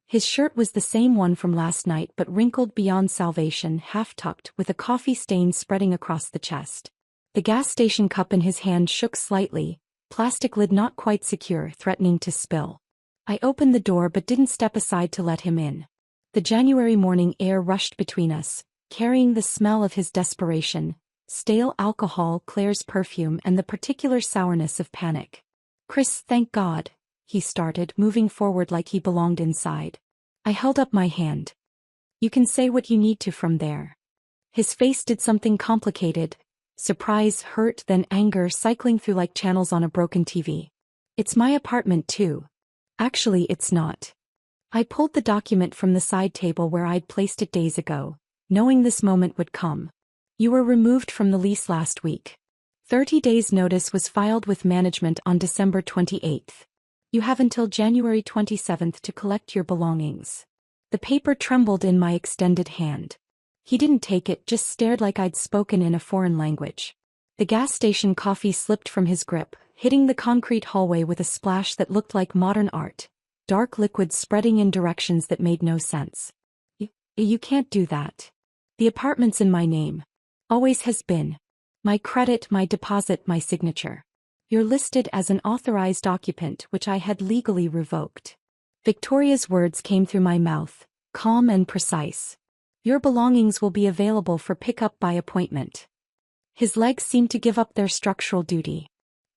His shirt was the same one from last night but wrinkled beyond salvation, half-tucked, with a coffee stain spreading across the chest. The gas station cup in his hand shook slightly, plastic lid not quite secure, threatening to spill. I opened the door but didn't step aside to let him in. The January morning air rushed between us, carrying the smell of his desperation, stale alcohol, Claire's perfume, and the particular sourness of panic. Chris, thank God, he started, moving forward like he belonged inside. I held up my hand. You can say what you need to from there. His face did something complicated. Surprise, hurt, then anger cycling through like channels on a broken TV. It's my apartment too. Actually, it's not. I pulled the document from the side table where I'd placed it days ago, knowing this moment would come. You were removed from the lease last week. 30 days notice was filed with management on December 28th. You have until January 27th to collect your belongings. The paper trembled in my extended hand. He didn't take it, just stared like I'd spoken in a foreign language. The gas station coffee slipped from his grip, hitting the concrete hallway with a splash that looked like modern art, dark liquid spreading in directions that made no sense. You can't do that. The apartment's in my name. Always has been. My credit, my deposit, my signature. You're listed as an authorized occupant, which I had legally revoked. Victoria's words came through my mouth, calm and precise. Your belongings will be available for pickup by appointment. His legs seemed to give up their structural duty.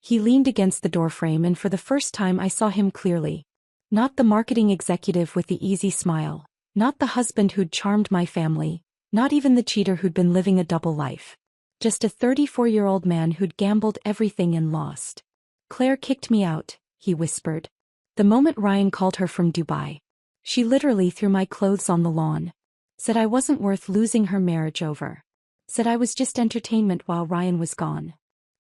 He leaned against the doorframe and for the first time I saw him clearly. Not the marketing executive with the easy smile, not the husband who'd charmed my family, not even the cheater who'd been living a double life. Just a 34-year-old man who'd gambled everything and lost. Claire kicked me out, he whispered. The moment Ryan called her from Dubai. She literally threw my clothes on the lawn. Said I wasn't worth losing her marriage over. Said I was just entertainment while Ryan was gone.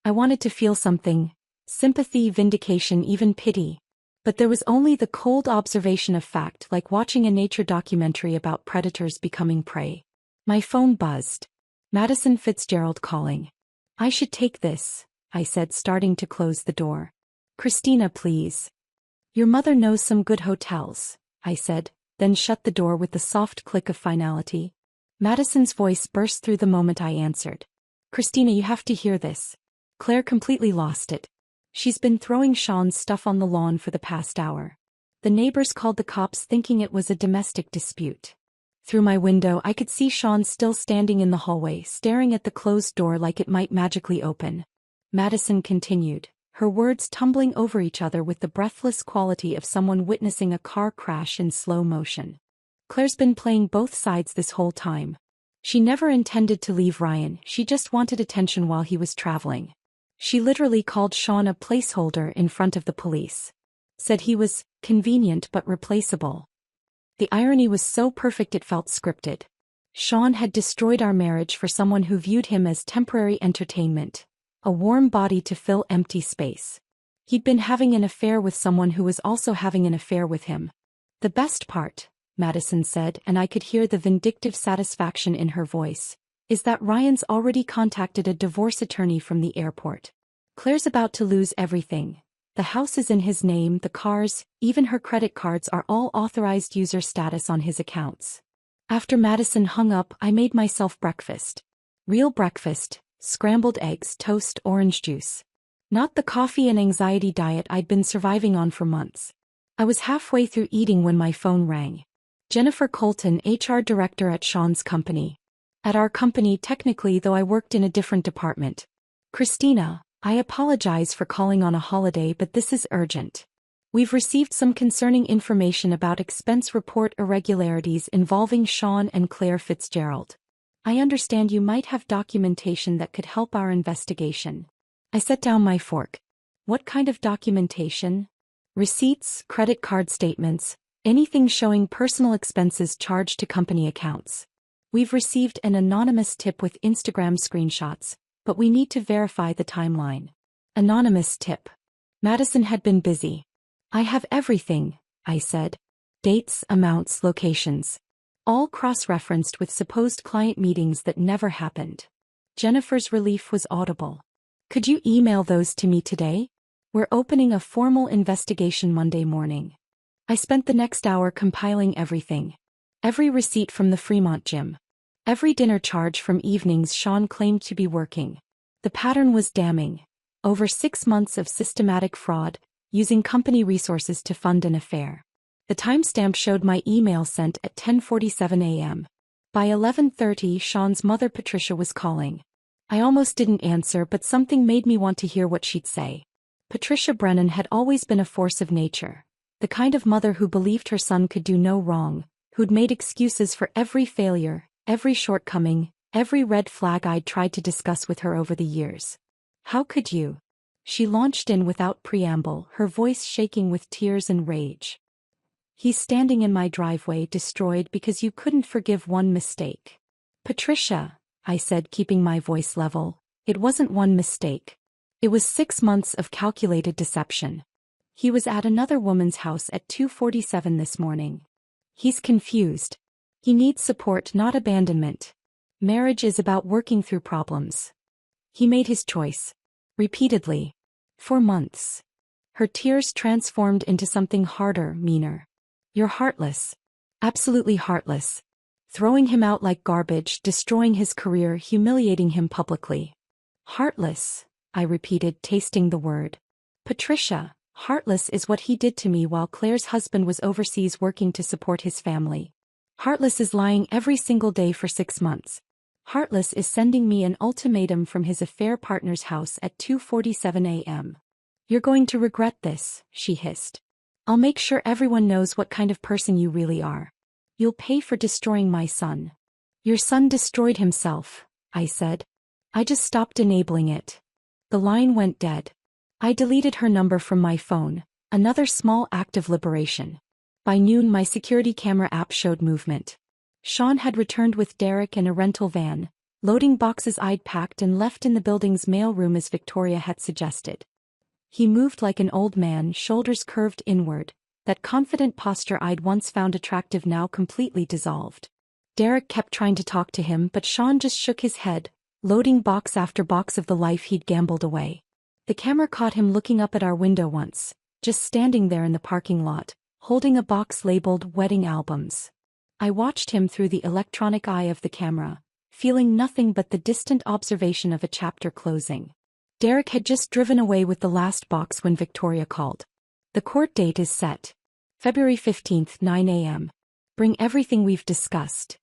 I wanted to feel something. Sympathy, vindication, even pity. But there was only the cold observation of fact, like watching a nature documentary about predators becoming prey. My phone buzzed. Madison Fitzgerald calling. I should take this, I said, starting to close the door. Christina, please. Your mother knows some good hotels, I said, then shut the door with the soft click of finality. Madison's voice burst through the moment I answered. Christina, you have to hear this. Claire completely lost it. She's been throwing Sean's stuff on the lawn for the past hour. The neighbors called the cops thinking it was a domestic dispute. Through my window I could see Sean still standing in the hallway, staring at the closed door like it might magically open. Madison continued, her words tumbling over each other with the breathless quality of someone witnessing a car crash in slow motion. Claire's been playing both sides this whole time. She never intended to leave Ryan, she just wanted attention while he was traveling. She literally called Sean a placeholder in front of the police. Said he was convenient but replaceable. The irony was so perfect it felt scripted. Sean had destroyed our marriage for someone who viewed him as temporary entertainment, a warm body to fill empty space. He'd been having an affair with someone who was also having an affair with him. The best part, Madison said, and I could hear the vindictive satisfaction in her voice, is that Ryan's already contacted a divorce attorney from the airport. Claire's about to lose everything. The house is in his name, the cars, even her credit cards are all authorized user status on his accounts. After Madison hung up, I made myself breakfast. Real breakfast, scrambled eggs, toast, orange juice. Not the coffee and anxiety diet I'd been surviving on for months. I was halfway through eating when my phone rang. Jennifer Colton, HR director at Sean's company. At our company technically, though I worked in a different department. Christina, I apologize for calling on a holiday, but this is urgent. We've received some concerning information about expense report irregularities involving Sean and Claire Fitzgerald. I understand you might have documentation that could help our investigation. I set down my fork. What kind of documentation? Receipts, credit card statements, anything showing personal expenses charged to company accounts. We've received an anonymous tip with Instagram screenshots, but we need to verify the timeline. Anonymous tip. Madison had been busy. I have everything, I said. Dates, amounts, locations. All cross-referenced with supposed client meetings that never happened. Jennifer's relief was audible. Could you email those to me today? We're opening a formal investigation Monday morning. I spent the next hour compiling everything. Every receipt from the Fremont gym. Every dinner charge from evenings Sean claimed to be working. The pattern was damning. Over 6 months of systematic fraud, using company resources to fund an affair. The timestamp showed my email sent at 10:47 a.m. By 11:30, Sean's mother Patricia was calling. I almost didn't answer, but something made me want to hear what she'd say. Patricia Brennan had always been a force of nature. The kind of mother who believed her son could do no wrong, who'd made excuses for every failure, every shortcoming, every red flag I'd tried to discuss with her over the years. How could you? She launched in without preamble, her voice shaking with tears and rage. He's standing in my driveway destroyed because you couldn't forgive one mistake. Patricia, I said, keeping my voice level, it wasn't one mistake. It was 6 months of calculated deception. He was at another woman's house at 2:47 this morning. He's confused. He needs support, not abandonment. Marriage is about working through problems. He made his choice. Repeatedly. For months. Her tears transformed into something harder, meaner. You're heartless. Absolutely heartless. Throwing him out like garbage, destroying his career, humiliating him publicly. Heartless, I repeated, tasting the word. Patricia, heartless is what he did to me while Claire's husband was overseas working to support his family. Heartless is lying every single day for 6 months. Heartless is sending me an ultimatum from his affair partner's house at 2:47 a.m. You're going to regret this, she hissed. I'll make sure everyone knows what kind of person you really are. You'll pay for destroying my son. Your son destroyed himself, I said. I just stopped enabling it. The line went dead. I deleted her number from my phone, another small act of liberation. By noon, my security camera app showed movement. Sean had returned with Derek in a rental van, loading boxes I'd packed and left in the building's mailroom as Victoria had suggested. He moved like an old man, shoulders curved inward, that confident posture I'd once found attractive now completely dissolved. Derek kept trying to talk to him, but Sean just shook his head, loading box after box of the life he'd gambled away. The camera caught him looking up at our window once, just standing there in the parking lot, holding a box labeled Wedding Albums. I watched him through the electronic eye of the camera, feeling nothing but the distant observation of a chapter closing. Derek had just driven away with the last box when Victoria called. The court date is set. February 15th, 9 a.m. Bring everything we've discussed.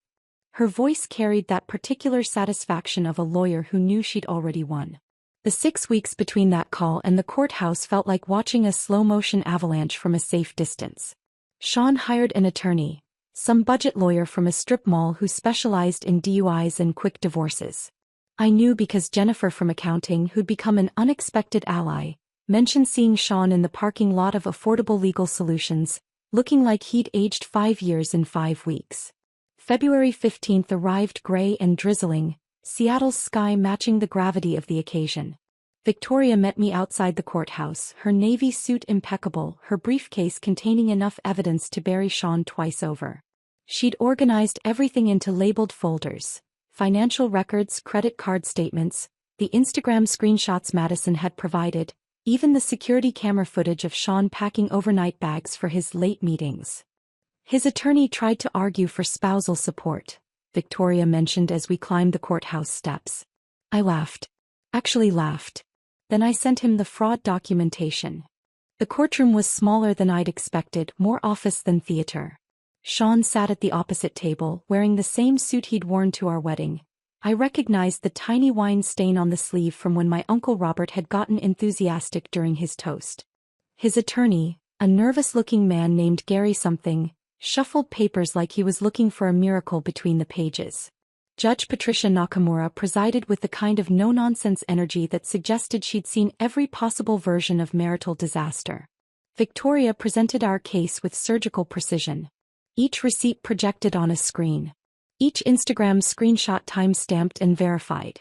Her voice carried that particular satisfaction of a lawyer who knew she'd already won. The 6 weeks between that call and the courthouse felt like watching a slow-motion avalanche from a safe distance. Sean hired an attorney, some budget lawyer from a strip mall who specialized in DUIs and quick divorces. I knew because Jennifer from accounting, who'd become an unexpected ally, mentioned seeing Sean in the parking lot of Affordable Legal Solutions, looking like he'd aged 5 years in 5 weeks. February 15th arrived gray and drizzling, Seattle's sky matching the gravity of the occasion. Victoria met me outside the courthouse, her navy suit impeccable, her briefcase containing enough evidence to bury Sean twice over. She'd organized everything into labeled folders: financial records, credit card statements, the Instagram screenshots Madison had provided, even the security camera footage of Sean packing overnight bags for his late meetings. His attorney tried to argue for spousal support, Victoria mentioned as we climbed the courthouse steps. I laughed. Actually laughed. Then I sent him the fraud documentation. The courtroom was smaller than I'd expected, more office than theater. Sean sat at the opposite table, wearing the same suit he'd worn to our wedding. I recognized the tiny wine stain on the sleeve from when my Uncle Robert had gotten enthusiastic during his toast. His attorney, a nervous-looking man named Gary something, shuffled papers like he was looking for a miracle between the pages. Judge Patricia Nakamura presided with the kind of no-nonsense energy that suggested she'd seen every possible version of marital disaster. Victoria presented our case with surgical precision. Each receipt projected on a screen. Each Instagram screenshot time-stamped and verified.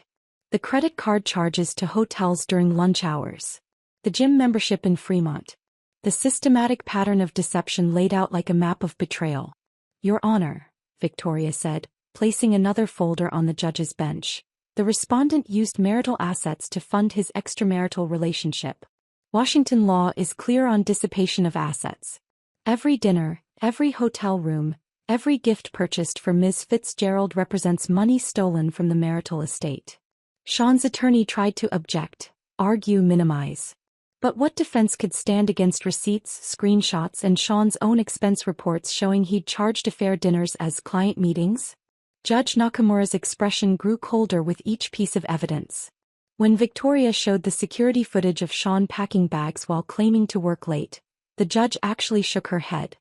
The credit card charges to hotels during lunch hours. The gym membership in Fremont. The systematic pattern of deception laid out like a map of betrayal. Your Honor, Victoria said, placing another folder on the judge's bench. The respondent used marital assets to fund his extramarital relationship. Washington law is clear on dissipation of assets. Every dinner, every hotel room, every gift purchased for Ms. Fitzgerald represents money stolen from the marital estate. Sean's attorney tried to object, argue, minimize. But what defense could stand against receipts, screenshots, and Sean's own expense reports showing he'd charged affair dinners as client meetings? Judge Nakamura's expression grew colder with each piece of evidence. When Victoria showed the security footage of Sean packing bags while claiming to work late, the judge actually shook her head.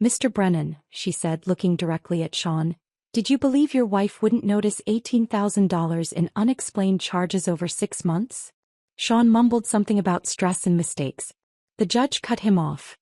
Mr. Brennan, she said, looking directly at Sean, did you believe your wife wouldn't notice $18,000 in unexplained charges over 6 months? Sean mumbled something about stress and mistakes. The judge cut him off.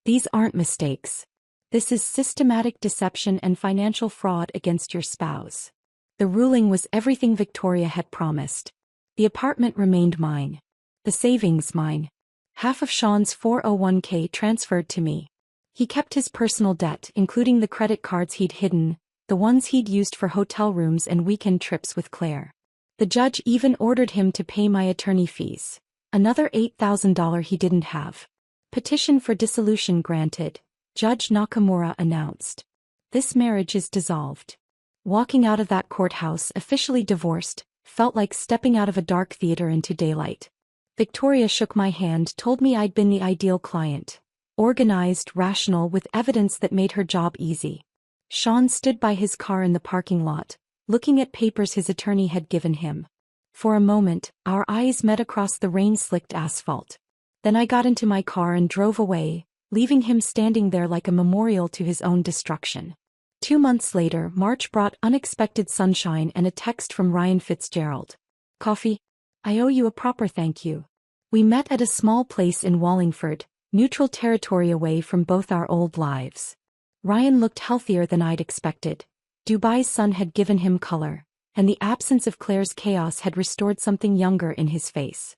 These aren't mistakes. This is systematic deception and financial fraud against your spouse. The ruling was everything Victoria had promised. The apartment remained mine. The savings mine. Half of Sean's 401k transferred to me. He kept his personal debt, including the credit cards he'd hidden, the ones he'd used for hotel rooms and weekend trips with Claire. The judge even ordered him to pay my attorney fees. Another $8,000 he didn't have. Petition for dissolution granted, Judge Nakamura announced. This marriage is dissolved. Walking out of that courthouse officially divorced, felt like stepping out of a dark theater into daylight. Victoria shook my hand, told me I'd been the ideal client. Organized, rational, with evidence that made her job easy. Sean stood by his car in the parking lot, looking at papers his attorney had given him. For a moment, our eyes met across the rain-slicked asphalt. Then I got into my car and drove away, leaving him standing there like a memorial to his own destruction. 2 months later, March brought unexpected sunshine and a text from Ryan Fitzgerald. Coffee? I owe you a proper thank you. We met at a small place in Wallingford, neutral territory away from both our old lives. Ryan looked healthier than I'd expected. Dubai's sun had given him color, and the absence of Claire's chaos had restored something younger in his face.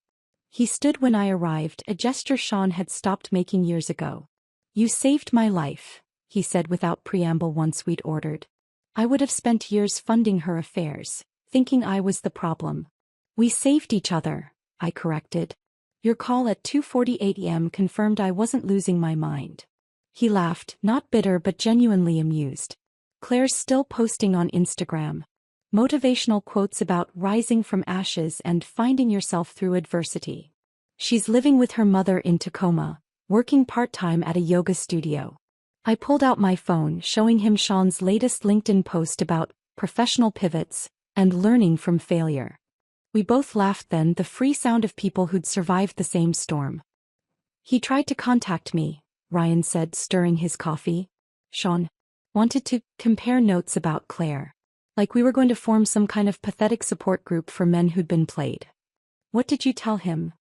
He stood when I arrived, a gesture Sean had stopped making years ago. You saved my life, he said without preamble once we'd ordered. I would have spent years funding her affairs, thinking I was the problem. We saved each other, I corrected. Your call at 2:48 a.m. confirmed I wasn't losing my mind. He laughed, not bitter but genuinely amused. Claire's still posting on Instagram. Motivational quotes about rising from ashes and finding yourself through adversity. She's living with her mother in Tacoma, working part-time at a yoga studio. I pulled out my phone, showing him Sean's latest LinkedIn post about professional pivots and learning from failure. We both laughed then, the free sound of people who'd survived the same storm. He tried to contact me, Ryan said, stirring his coffee. Sean wanted to compare notes about Claire. Like we were going to form some kind of pathetic support group for men who'd been played. What did you tell him?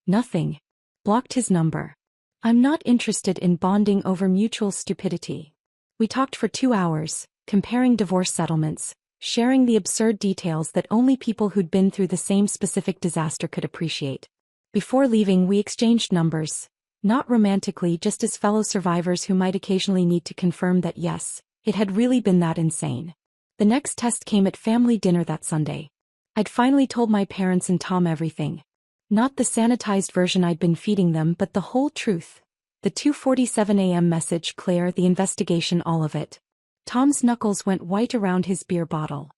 Nothing. Blocked his number. I'm not interested in bonding over mutual stupidity. We talked for 2 hours, comparing divorce settlements, sharing the absurd details that only people who'd been through the same specific disaster could appreciate. Before leaving, we exchanged numbers, not romantically, just as fellow survivors who might occasionally need to confirm that yes, it had really been that insane. The next test came at family dinner that Sunday. I'd finally told my parents and Tom everything. Not the sanitized version I'd been feeding them, but the whole truth. The 2:47 a.m. message, Claire, the investigation, all of it. Tom's knuckles went white around his beer bottle.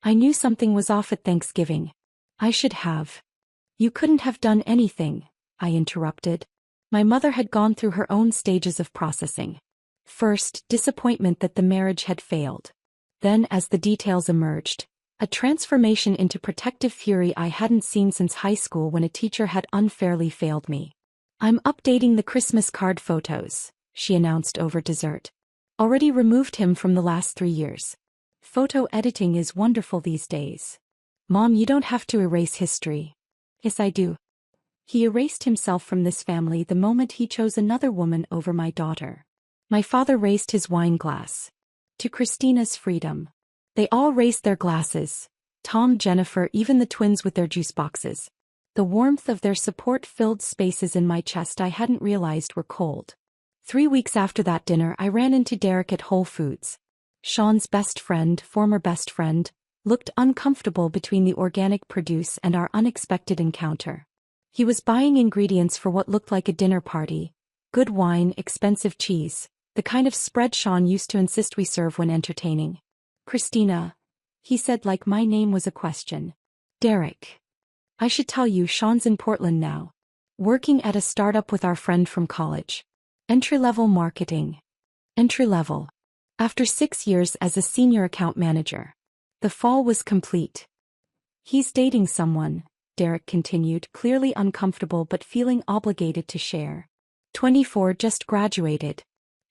I knew something was off at Thanksgiving. I should have. You couldn't have done anything, I interrupted. My mother had gone through her own stages of processing. First, disappointment that the marriage had failed. Then, as the details emerged, a transformation into protective fury I hadn't seen since high school when a teacher had unfairly failed me. I'm updating the Christmas card photos, she announced over dessert. Already removed him from the last 3 years. Photo editing is wonderful these days. Mom, you don't have to erase history. Yes, I do. He erased himself from this family the moment he chose another woman over my daughter. My father raised his wine glass. To Christina's freedom. They all raised their glasses. Tom, Jennifer, even the twins with their juice boxes. The warmth of their support filled spaces in my chest I hadn't realized were cold. 3 weeks after that dinner, I ran into Derek at Whole Foods. Sean's best friend, former best friend, looked uncomfortable between the organic produce and our unexpected encounter. He was buying ingredients for what looked like a dinner party. Good wine, expensive cheese, the kind of spread Sean used to insist we serve when entertaining. Christina, he said like my name was a question. Derek. I should tell you, Sean's in Portland now. Working at a startup with our friend from college. Entry-level marketing. Entry-level. After 6 years as a senior account manager. The fall was complete. He's dating someone, Derek continued, clearly uncomfortable but feeling obligated to share. 24, just graduated.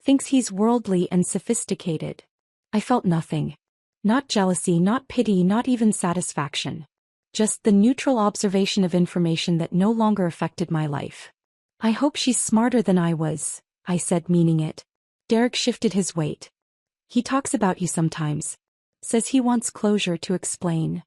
Thinks he's worldly and sophisticated. I felt nothing. Not jealousy, not pity, not even satisfaction. Just the neutral observation of information that no longer affected my life. I hope she's smarter than I was, I said, meaning it. Derek shifted his weight. He talks about you sometimes. Says he wants closure to explain.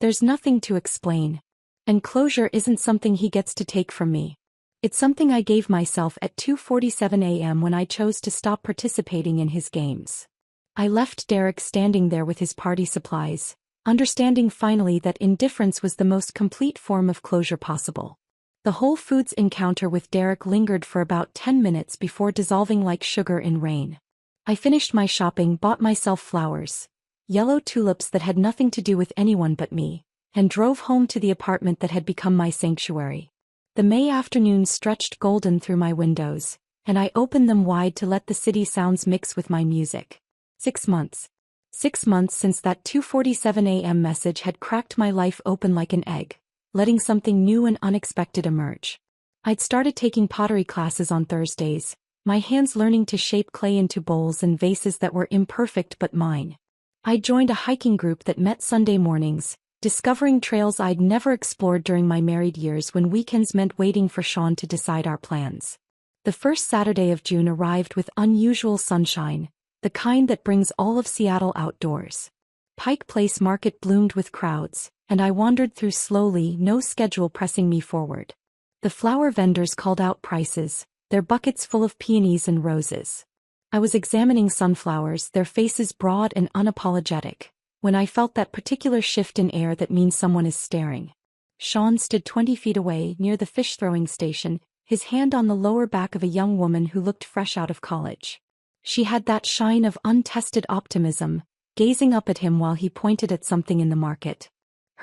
There's nothing to explain. And closure isn't something he gets to take from me. It's something I gave myself at 2:47 a.m. when I chose to stop participating in his games. I left Derek standing there with his party supplies, understanding finally that indifference was the most complete form of closure possible. The Whole Foods encounter with Derek lingered for about 10 minutes before dissolving like sugar in rain. I finished my shopping, bought myself flowers, yellow tulips that had nothing to do with anyone but me, and drove home to the apartment that had become my sanctuary. The May afternoon stretched golden through my windows, and I opened them wide to let the city sounds mix with my music. 6 months. 6 months since that 2:47 a.m. message had cracked my life open like an egg, letting something new and unexpected emerge. I'd started taking pottery classes on Thursdays, my hands learning to shape clay into bowls and vases that were imperfect but mine. I joined a hiking group that met Sunday mornings, discovering trails I'd never explored during my married years when weekends meant waiting for Sean to decide our plans. The first Saturday of June arrived with unusual sunshine, the kind that brings all of Seattle outdoors. Pike Place Market bloomed with crowds, and I wandered through slowly, no schedule pressing me forward. The flower vendors called out prices, their buckets full of peonies and roses. I was examining sunflowers, their faces broad and unapologetic, when I felt that particular shift in air that means someone is staring. Sean stood 20 feet away, near the fish-throwing station, his hand on the lower back of a young woman who looked fresh out of college. She had that shine of untested optimism, gazing up at him while he pointed at something in the market.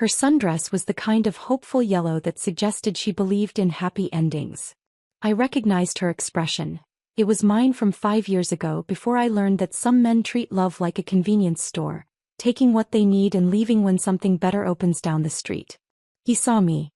Her sundress was the kind of hopeful yellow that suggested she believed in happy endings. I recognized her expression. It was mine from 5 years ago, before I learned that some men treat love like a convenience store, taking what they need and leaving when something better opens down the street. He saw me.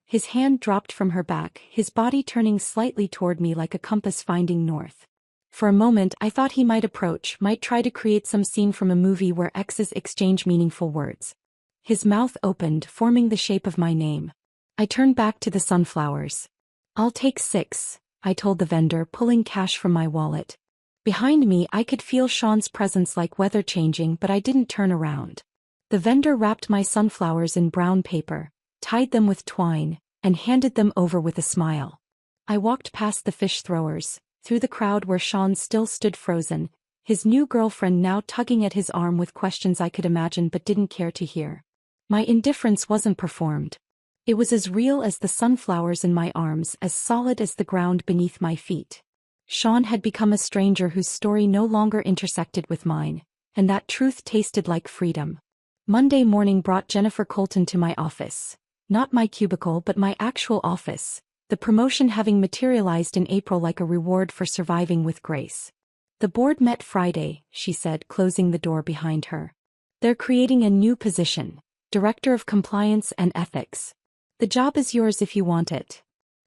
His hand dropped from her back, his body turning slightly toward me like a compass finding north. For a moment I thought he might approach, might try to create some scene from a movie where exes exchange meaningful words. His mouth opened, forming the shape of my name. I turned back to the sunflowers. "I'll take 6, I told the vendor, pulling cash from my wallet. Behind me I could feel Sean's presence like weather changing, but I didn't turn around. The vendor wrapped my sunflowers in brown paper, tied them with twine, and handed them over with a smile. I walked past the fish throwers, through the crowd where Sean still stood frozen, his new girlfriend now tugging at his arm with questions I could imagine but didn't care to hear. My indifference wasn't performed. It was as real as the sunflowers in my arms, as solid as the ground beneath my feet. Sean had become a stranger whose story no longer intersected with mine, and that truth tasted like freedom. Monday morning brought Jennifer Colton to my office. Not my cubicle but my actual office, the promotion having materialized in April like a reward for surviving with grace. The board met Friday, she said, closing the door behind her. They're creating a new position, Director of Compliance and Ethics. The job is yours if you want it.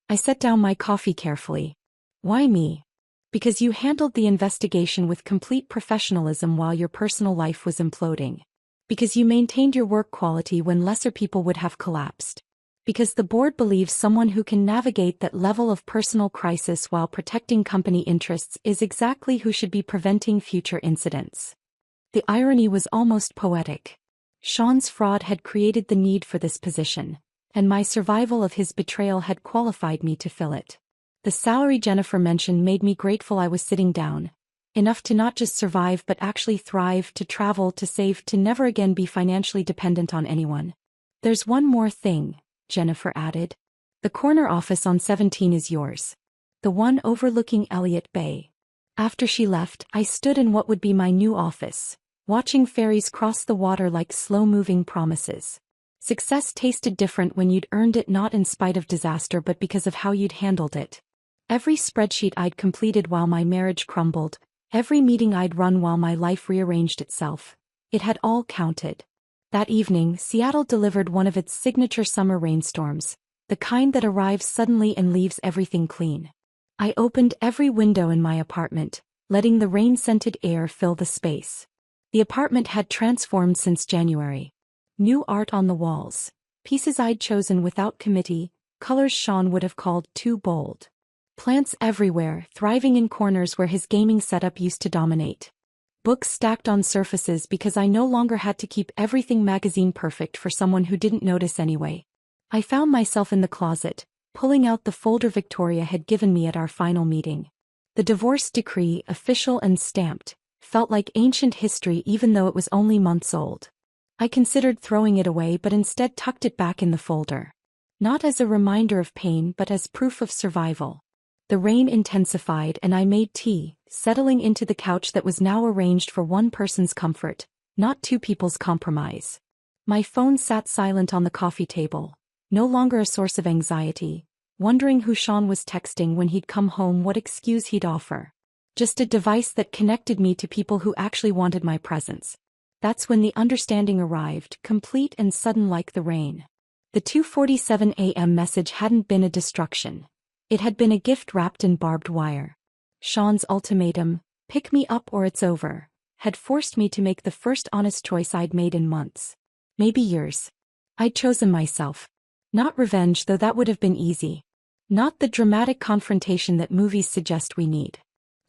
I set down my coffee carefully. Why me? Because you handled the investigation with complete professionalism while your personal life was imploding. Because you maintained your work quality when lesser people would have collapsed. Because the board believes someone who can navigate that level of personal crisis while protecting company interests is exactly who should be preventing future incidents. The irony was almost poetic. Sean's fraud had created the need for this position, and my survival of his betrayal had qualified me to fill it. The salary Jennifer mentioned made me grateful I was sitting down. Enough to not just survive but actually thrive, to travel, to save, to never again be financially dependent on anyone. There's one more thing, Jennifer added. The corner office on 17 is yours. The one overlooking Elliott Bay. After she left, I stood in what would be my new office, watching ferries cross the water like slow-moving promises. Success tasted different when you'd earned it, not in spite of disaster but because of how you'd handled it. Every spreadsheet I'd completed while my marriage crumbled, every meeting I'd run while my life rearranged itself, it had all counted. That evening, Seattle delivered one of its signature summer rainstorms, the kind that arrives suddenly and leaves everything clean. I opened every window in my apartment, letting the rain-scented air fill the space. The apartment had transformed since January. New art on the walls, pieces I'd chosen without committee, colors Sean would have called too bold. Plants everywhere, thriving in corners where his gaming setup used to dominate. Books stacked on surfaces because I no longer had to keep everything magazine perfect for someone who didn't notice anyway. I found myself in the closet, pulling out the folder Victoria had given me at our final meeting. The divorce decree, official and stamped, felt like ancient history even though it was only months old. I considered throwing it away but instead tucked it back in the folder. Not as a reminder of pain but as proof of survival. The rain intensified and I made tea, settling into the couch that was now arranged for one person's comfort, not two people's compromise. My phone sat silent on the coffee table, no longer a source of anxiety, wondering who Sean was texting when he'd come home, what excuse he'd offer. Just a device that connected me to people who actually wanted my presence. That's when the understanding arrived, complete and sudden like the rain. The 2:47 a.m. message hadn't been a destruction. It had been a gift wrapped in barbed wire. Sean's ultimatum, pick me up or it's over, had forced me to make the first honest choice I'd made in months. Maybe years. I'd chosen myself. Not revenge, though that would have been easy. Not the dramatic confrontation that movies suggest we need.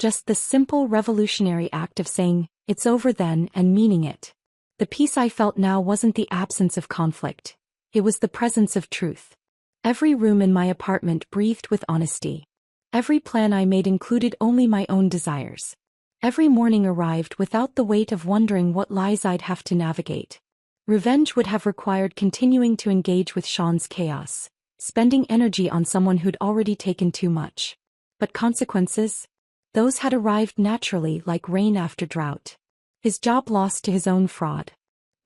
Just the simple revolutionary act of saying, it's over then, and meaning it. The peace I felt now wasn't the absence of conflict. It was the presence of truth. Every room in my apartment breathed with honesty. Every plan I made included only my own desires. Every morning arrived without the weight of wondering what lies I'd have to navigate. Revenge would have required continuing to engage with Sean's chaos, spending energy on someone who'd already taken too much. But consequences? Those had arrived naturally, like rain after drought. His job lost to his own fraud.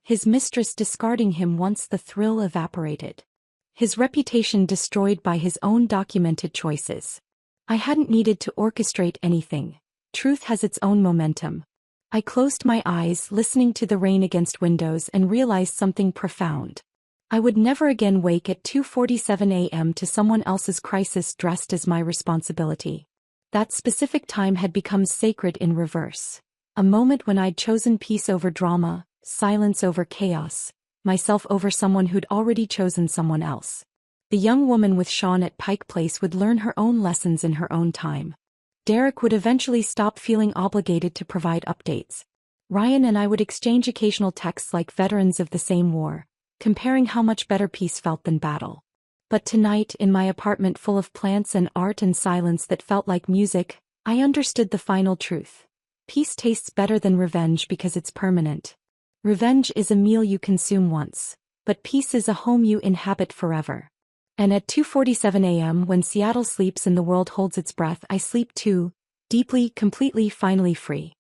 His mistress discarding him once the thrill evaporated. His reputation destroyed by his own documented choices. I hadn't needed to orchestrate anything. Truth has its own momentum. I closed my eyes, listening to the rain against windows, and realized something profound. I would never again wake at 2:47 a.m. to someone else's crisis dressed as my responsibility. That specific time had become sacred in reverse. A moment when I'd chosen peace over drama, silence over chaos, myself over someone who'd already chosen someone else. The young woman with Sean at Pike Place would learn her own lessons in her own time. Derek would eventually stop feeling obligated to provide updates. Ryan and I would exchange occasional texts like veterans of the same war, comparing how much better peace felt than battle. But tonight, in my apartment full of plants and art and silence that felt like music, I understood the final truth. Peace tastes better than revenge because it's permanent. Revenge is a meal you consume once, but peace is a home you inhabit forever. And at 2:47 a.m., when Seattle sleeps and the world holds its breath, I sleep too, Deeply, completely, finally free.